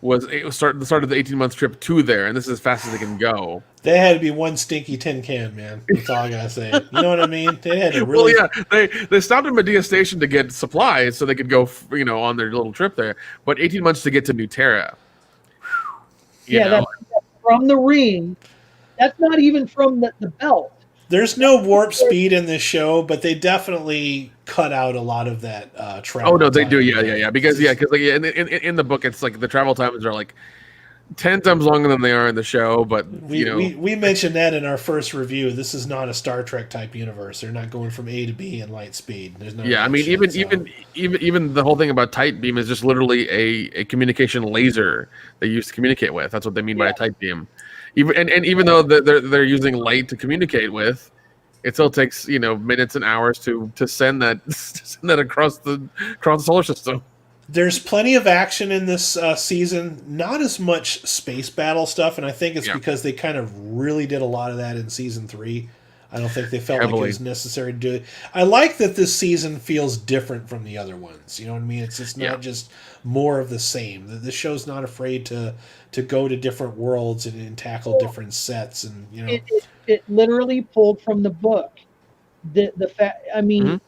The start of the 18-month trip to there, and this is as fast as they can go. They had to be one stinky tin can, man. That's all I gotta say. You know what I mean? They had to really. Well, yeah, they stopped at Medea Station to get supplies so they could go, on their little trip there. But 18 months to get to New Terra. That's from the ring. That's not even from the belt. There's no warp speed in this show, but they definitely cut out a lot of that travel. Oh no, they do, yeah. Because like in the book, it's like the travel times are like 10 times longer than they are in the show. But we mentioned that in our first review. This is not a Star Trek type universe. They're not going from A to B in light speed. There's no. Yeah, I mean, even the whole thing about tight beam is just literally a communication laser they use to communicate with. That's what they mean by a tight beam. Even though they're using light to communicate with, it still takes minutes and hours to send that across the solar system. There's plenty of action in this season. Not as much space battle stuff, and I think it's because they kind of really did a lot of that in season 3. I don't think they felt like it was necessary to do it. I like that this season feels different from the other ones. You know what I mean? It's not just more of the same. The show's not afraid to go to different worlds and tackle different sets, and it literally pulled from the book. The fact, I mean,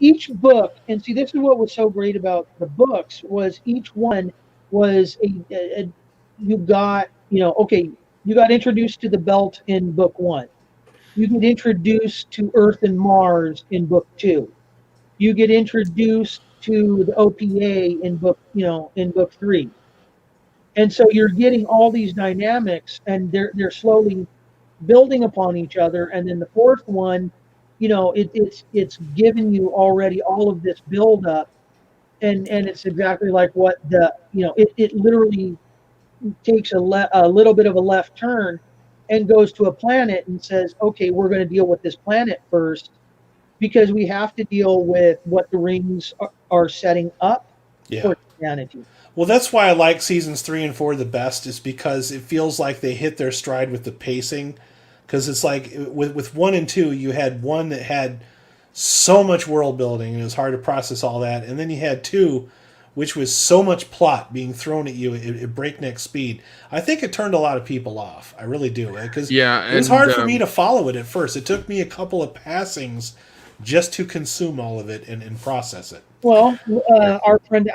each book, and see, this is what was so great about the books was each one was you got introduced to the belt in book 1. You get introduced to Earth and Mars in book 2. You get introduced to the OPA in book 3. And so you're getting all these dynamics, and they're slowly building upon each other. And then the fourth one, it's given you already all of this build up, and it's exactly like what it literally takes a little bit of a left turn and goes to a planet and says, okay, we're going to deal with this planet first because we have to deal with what the rings are setting up for humanity. Well, that's why I like seasons 3 and 4 the best, is because it feels like they hit their stride with the pacing. Because it's like with 1 and 2, you had one that had so much world building and it was hard to process all that, and then you had 2, which was so much plot being thrown at you at breakneck speed. I think it turned a lot of people off. I really do, because it was hard for me to follow it at first. It took me a couple of passings just to consume all of it and process it. Well, our friend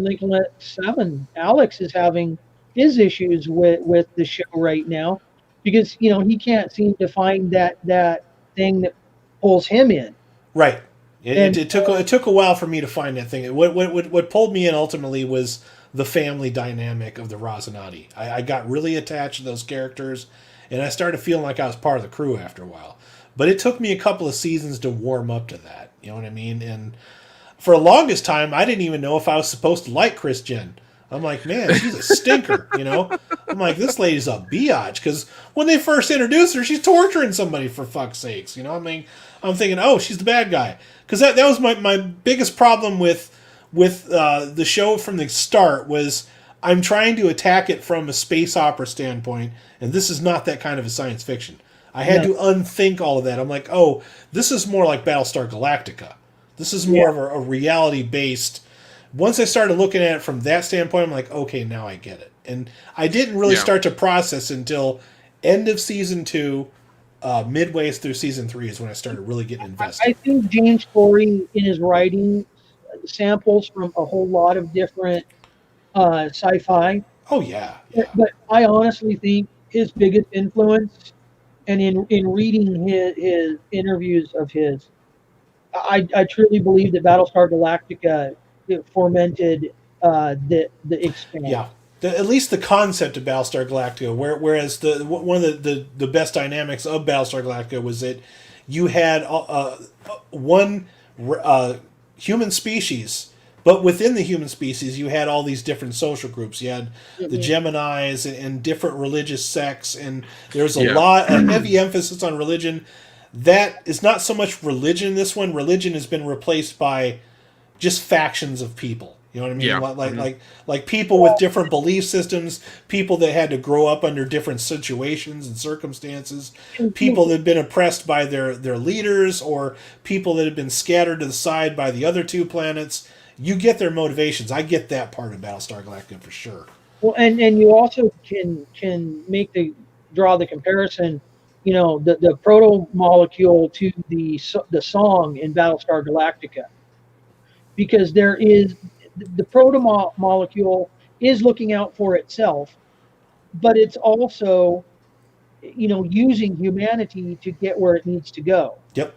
Lincoln at 7, Alex, is having his issues with the show right now because he can't seem to find that thing that pulls him in. Right. It took a while for me to find that thing. What pulled me in ultimately was the family dynamic of the Rosinati. I got really attached to those characters, and I started feeling like I was part of the crew after a while. But it took me a couple of seasons to warm up to that. You know what I mean? And for the longest time, I didn't even know if I was supposed to like Chris Jen. I'm like, man, she's a stinker, I'm like, this lady's a biatch, because when they first introduced her, she's torturing somebody, for fuck's sakes, I mean, I'm thinking, oh, she's the bad guy. Because that was my biggest problem with the show from the start, was I'm trying to attack it from a space opera standpoint, and this is not that kind of a science fiction. I had to unthink all of that. I'm like, oh, this is more like Battlestar Galactica. This is more of a reality-based... Once I started looking at it from that standpoint, I'm like, okay, now I get it. And I didn't really start to process until end of season 2, midway through season 3 is when I started really getting invested. I think James Corey, in his writing, samples from a whole lot of different sci-fi. Oh, yeah. But I honestly think his biggest influence, and in reading his interviews of his, I truly believe that Battlestar Galactica fomented the Expanse. Yeah, at least the concept of Battlestar Galactica. Whereas one of the best dynamics of Battlestar Galactica was that you had one human species, but within the human species, you had all these different social groups. You had the Geminis and different religious sects, and there's a heavy emphasis on religion. That is not so much religion in this one. Religion has been replaced by just factions of people. You know what I mean? Like people with different belief systems, people that had to grow up under different situations and circumstances, people that have been oppressed by their leaders, or people that have been scattered to the side by the other 2 planets. You get their motivations. I get that part of Battlestar Galactica for sure. Well, and you also can draw the comparison, the proto molecule to the song in Battlestar Galactica. Because there is the proto molecule is looking out for itself, but it's also, using humanity to get where it needs to go. Yep.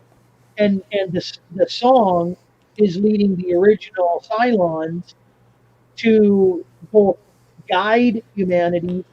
And the song is leading the original Cylons to both guide humanity,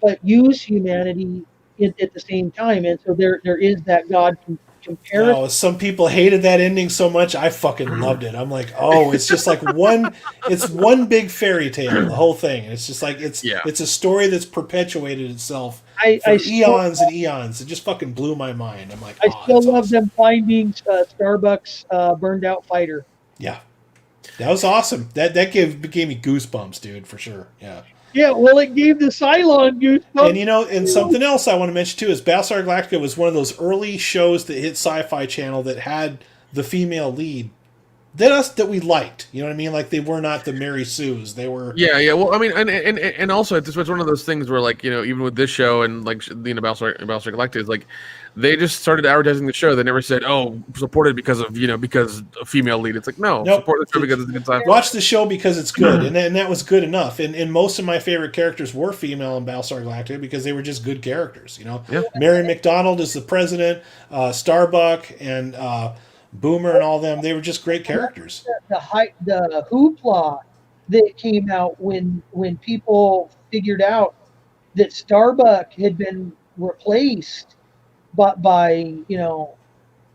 but use humanity at the same time. And so there is that God comparison. No, some people hated that ending so much. I fucking loved it. I'm like, oh, it's just like it's one big fairy tale, the whole thing. It's just like it's a story that's perpetuated itself for eons and eons. It just fucking blew my mind. I'm like, I still love them finding Starbucks burned out fighter. Yeah, that was awesome. That gave me goosebumps, dude, for sure. Yeah. Yeah, well, it gave the Cylon goosebumps. And something else I want to mention too is Battlestar Galactica was one of those early shows that hit Sci-Fi Channel that had the female lead that we liked. You know what I mean? Like, they were not the Mary Sues. They were. Yeah. Well, I mean, and also it's one of those things where, like, even with this show and like Battlestar Galactica is like, they just started advertising the show. They never said, "Oh, supported because of a female lead." It's like, no, support the show because it's good sci-fi. Watch the show because it's good, and that was good enough. And most of my favorite characters were female in Battlestar Galactica because they were just good characters. Mary McDonald is the president, Starbuck and Boomer and all them. They were just great characters. The hoopla that came out when people figured out that Starbuck had been replaced, but by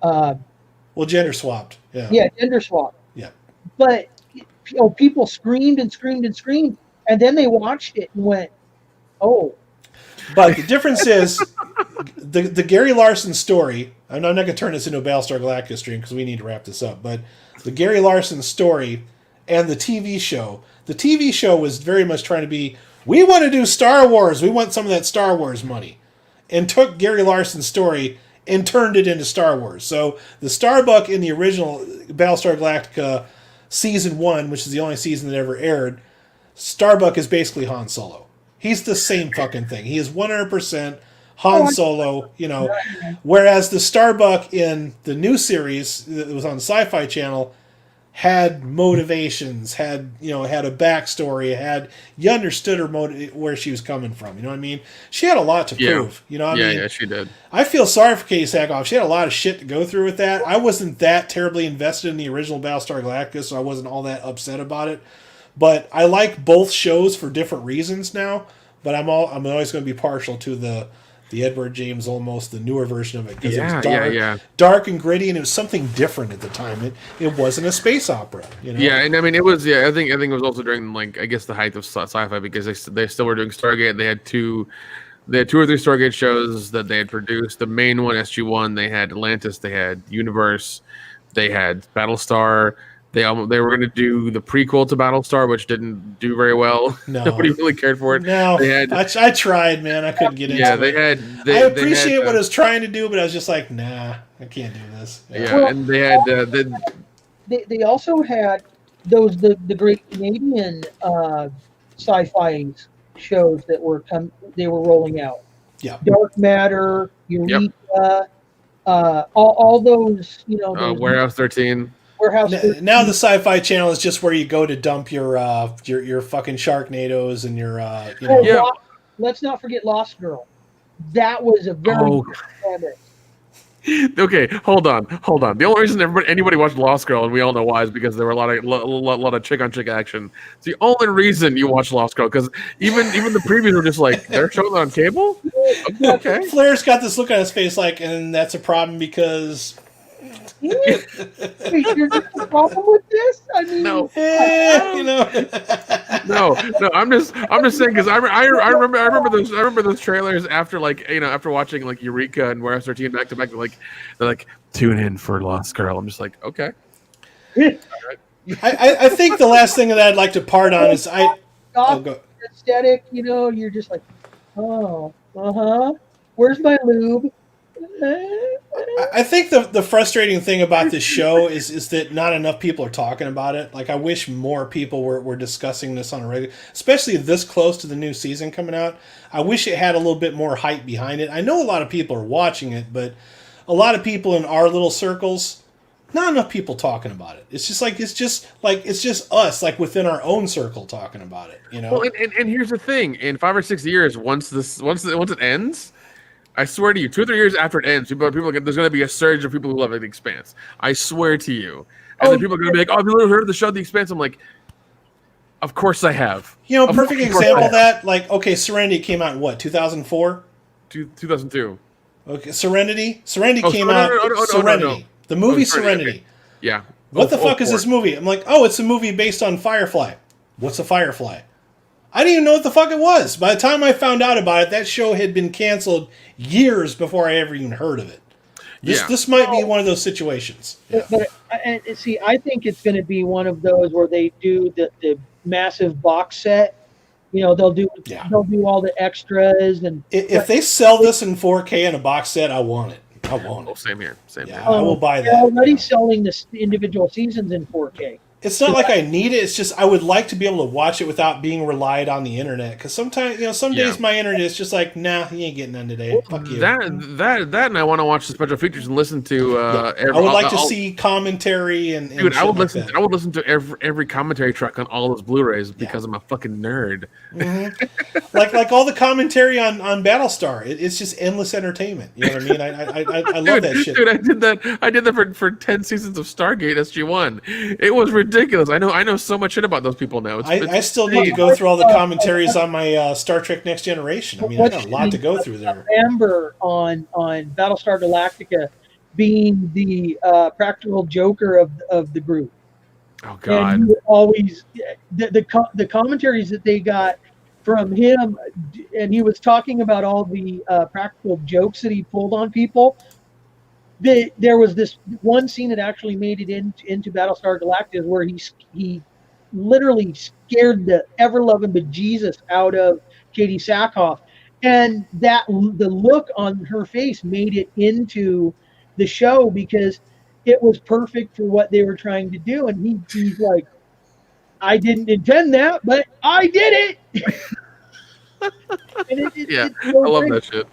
Well, gender swapped. Yeah. Yeah, gender swapped. Yeah. But people screamed and screamed and screamed, and then they watched it and went, "Oh." But the difference is the Gary Larson story. I'm not going to turn this into a Battlestar Galactica stream because we need to wrap this up. But the Gary Larson story and the TV show. The TV show was very much trying to be, we want to do Star Wars. We want some of that Star Wars money. And took Gary Larson's story and turned it into Star Wars. So the Starbuck in the original Battlestar Galactica Season 1, which is the only season that ever aired, Starbuck is basically Han Solo. He's the same fucking thing. He is 100% Han Solo, Whereas the Starbuck in the new series that was on Sci-Fi Channel had motivations, had a backstory, you understood her where she was coming from. You know what I mean? She had a lot to prove. You know what I mean? Yeah, she did. I feel sorry for Katie Sackhoff. She had a lot of shit to go through with that. I wasn't that terribly invested in the original Battlestar Galactica, so I wasn't all that upset about it. But I like both shows for different reasons now. But I'm always going to be partial to the Edward James Olmos, the newer version of it, because it was dark and gritty, and it was something different at the time. It wasn't a space opera, Yeah, and I mean it was. Yeah, I think it was also during the height of sci-fi, because they still were doing Stargate. They had two or three Stargate shows that they had produced. The main one, SG-1, they had Atlantis, they had Universe, they had Battlestar. They were going to do the prequel to Battlestar, which didn't do very well. No. Nobody really cared for it. No, I tried, man. I couldn't get into it. I appreciate what it was trying to do, but I was just like, nah, I can't do this. Yeah, well, and they had... They also had the great Canadian sci-fi shows that they were rolling out. Yeah. Dark Matter, Eureka, all those, Warehouse 13. Now the Sci-Fi Channel is just where you go to dump your fucking Sharknadoes and your Let's not forget Lost Girl. That was a very good premise. Okay, hold on. The only reason anybody watched Lost Girl, and we all know why, is because there were a lot of chick on chick action. It's the only reason you watch Lost Girl, because even the previews were just like, they're showing that on cable. Okay. Flair's got this look on his face, and that's a problem because. Wait, there's a problem with this? I mean, no. No. I'm just saying, because I remember those trailers after after watching Eureka and Warehouse 13 back to back. They're like tune in for Lost Girl. I'm just like, okay. I think the last thing that I'd like to part on is aesthetic. You're just like, where's my lube? I think the frustrating thing about this show is that not enough people are talking about it. I wish more people were discussing this on a regular, especially this close to the new season coming out. I wish it had a little bit more hype behind it. I know a lot of people are watching it, but a lot of people in our little circles, not enough people talking about it. It's just us, within our own circle talking about it. Well, and here's the thing: in 5 or 6 years, once it ends. I swear to you, 2 or 3 years after it ends, there's going to be a surge of people who love The Expanse. I swear to you. And then people are going to be like, have you ever heard of the show The Expanse? I'm like, of course I have. Perfect example of that, Serenity came out in what, 2004? 2002. Okay, Serenity came out. Serenity. The movie Serenity. Okay. Yeah. What the fuck is this movie? I'm like, it's a movie based on Firefly. What's a Firefly? I didn't even know what the fuck it was. By the time I found out about it, that show had been canceled years before I ever even heard of it. This might be one of those situations. Yeah. But see, I think it's going to be one of those where they do the massive box set. They'll do all the extras, and if they sell this in 4K in a box set, I want it. Same here. I will buy that. They're already selling the individual seasons in 4K. It's not like I need it. It's just I would like to be able to watch it without being relied on the internet. Because sometimes, some days my internet is just like, nah, you ain't getting none today. Fuck you. That, and I want to watch the special features and listen to. I would like to see commentary and dude, I would listen. I would listen to every commentary track on all those Blu-rays because I'm a fucking nerd. Mm-hmm. like all the commentary on Battlestar. It's just endless entertainment. You know what I mean? I love that shit. Dude, I did that for 10 seasons of Stargate SG-1. It was ridiculous. I know so much shit about those people now. I still need to go through all the commentaries on my Star Trek Next Generation. I mean, I got a lot to go through there. Amber on Battlestar Galactica being the practical joker of the group. Oh God! And he would always the commentaries that they got from him, and he was talking about all the practical jokes that he pulled on people. There was this one scene that actually made it into Battlestar Galactica where he literally scared the ever-loving bejesus out of Katie Sackhoff, and that the look on her face made it into the show because it was perfect for what they were trying to do. And he's like, I didn't intend that, but I did it. Yeah, I love that shit.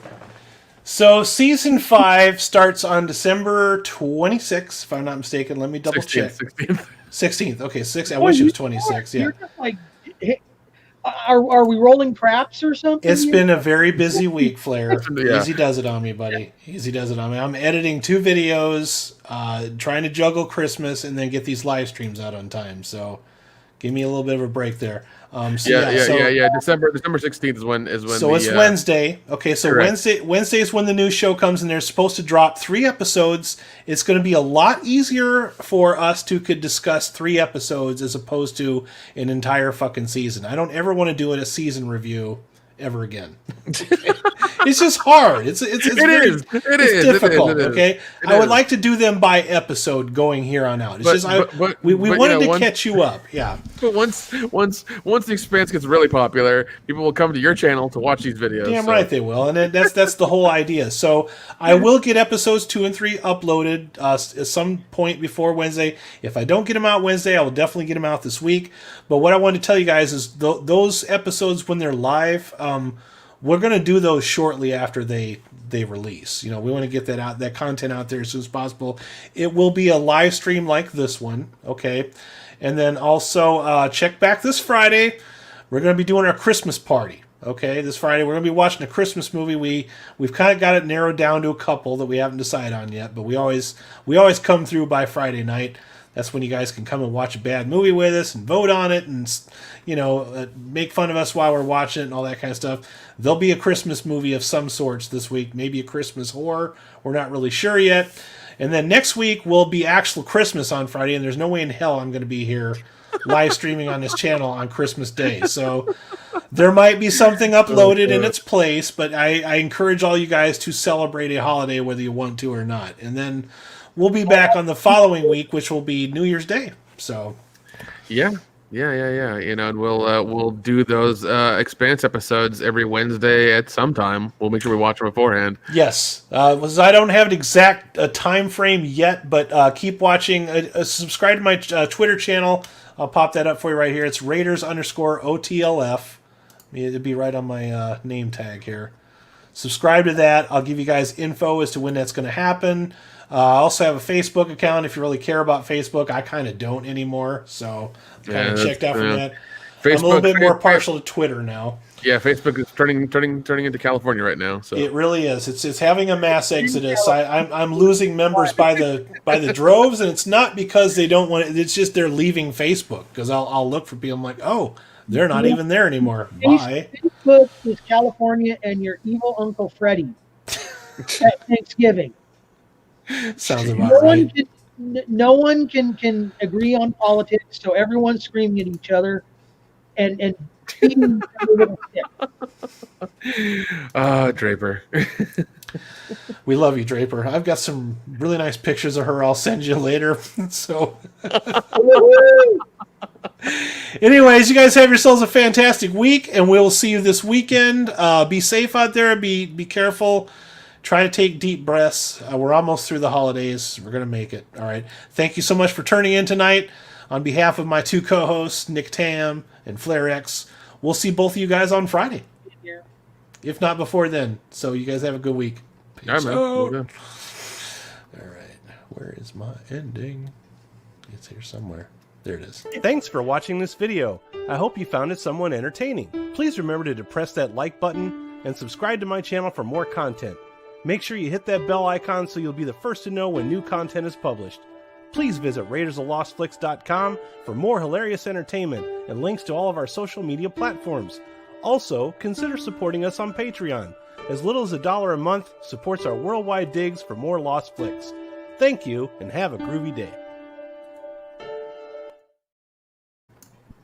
So season 5 starts on December 26th, if I'm not mistaken. Let me double check. 16th. Okay, 6. I wish it was 26. Yeah. You're just like, hey, are we rolling craps or something? It's been a very busy week, Flair. Yeah. Easy does it on me, buddy. Easy does it on me. I'm editing 2 videos, trying to juggle Christmas, and then get these live streams out on time. So give me a little bit of a break there. December 16th is when. So it's Wednesday. Okay, so correct. Wednesday is when the new show comes, and they're supposed to drop 3 episodes. It's going to be a lot easier for us to could discuss 3 episodes as opposed to an entire fucking season. I don't ever want to do a season review ever again. It's just hard. It's difficult. Okay, I would like to do them by episode going here on out. It's we wanted to catch you up. Yeah. But once the Expanse gets really popular, people will come to your channel to watch these videos. Damn right they will, and that's the whole idea. So I will get episodes 2 and 3 uploaded at some point before Wednesday. If I don't get them out Wednesday, I will definitely get them out this week. But what I wanted to tell you guys is those episodes when they're live. We're going to do those shortly after they release. We want to get that content out there as soon as possible. It will be a live stream like this one, okay? And then also check back this Friday. We're going to be doing our Christmas party, okay? This Friday we're going to be watching a Christmas movie. We've kind of got it narrowed down to a couple that we haven't decided on yet, but we always come through by Friday night. That's when you guys can come and watch a bad movie with us and vote on it and, make fun of us while we're watching it and all that kind of stuff. There'll be a Christmas movie of some sorts this week, maybe a Christmas horror. We're not really sure yet. And then next week will be actual Christmas on Friday, and there's no way in hell I'm going to be here live streaming on this channel on Christmas Day. So there might be something uploaded in its place, but I encourage all you guys to celebrate a holiday whether you want to or not. And then we'll be back on the following week, which will be New Year's Day. So, yeah. And we'll do those Expanse episodes every Wednesday at some time. We'll make sure we watch them beforehand. Yes, I don't have an exact time frame yet, but keep watching. Subscribe to my Twitter channel. I'll pop that up for you right here. It's Raiders_OTLF. It'd be right on my name tag here. Subscribe to that. I'll give you guys info as to when that's going to happen. I also have a Facebook account if you really care about Facebook. I kind of don't anymore, so I'm kind of checked out from that. Facebook, I'm a little bit more partial to Twitter now. Yeah, Facebook is turning into California right now. So it really is. It's having a mass exodus. I'm losing members by the droves, and it's not because they don't want it. It's just they're leaving Facebook because I'll look for people. I'm like, oh, they're not even there anymore. Bye. Facebook is California and your evil Uncle Freddie at Thanksgiving. Sounds about right. No one can agree on politics, so everyone's screaming at each other and beating every little stick. Draper. We love you, Draper. I've got some really nice pictures of her I'll send you later. So anyways, you guys have yourselves a fantastic week, and we'll see you this weekend. Be safe out there. Be careful. Try to take deep breaths. We're almost through the holidays. We're going to make it. All right. Thank you so much for turning in tonight. On behalf of my 2 co-hosts, Nick Tam and Flair X, we'll see both of you guys on Friday. Yeah. If not before then. So you guys have a good week. Peace out. All right. Where is my ending? It's here somewhere. There it is. Thanks for watching this video. I hope you found it somewhat entertaining. Please remember to depress that like button and subscribe to my channel for more content. Make sure you hit that bell icon so you'll be the first to know when new content is published. Please visit raidersofthelostflicks.com for more hilarious entertainment and links to all of our social media platforms. Also, consider supporting us on Patreon. As little as $1 a month supports our worldwide digs for more Lost Flicks. Thank you, and have a groovy day.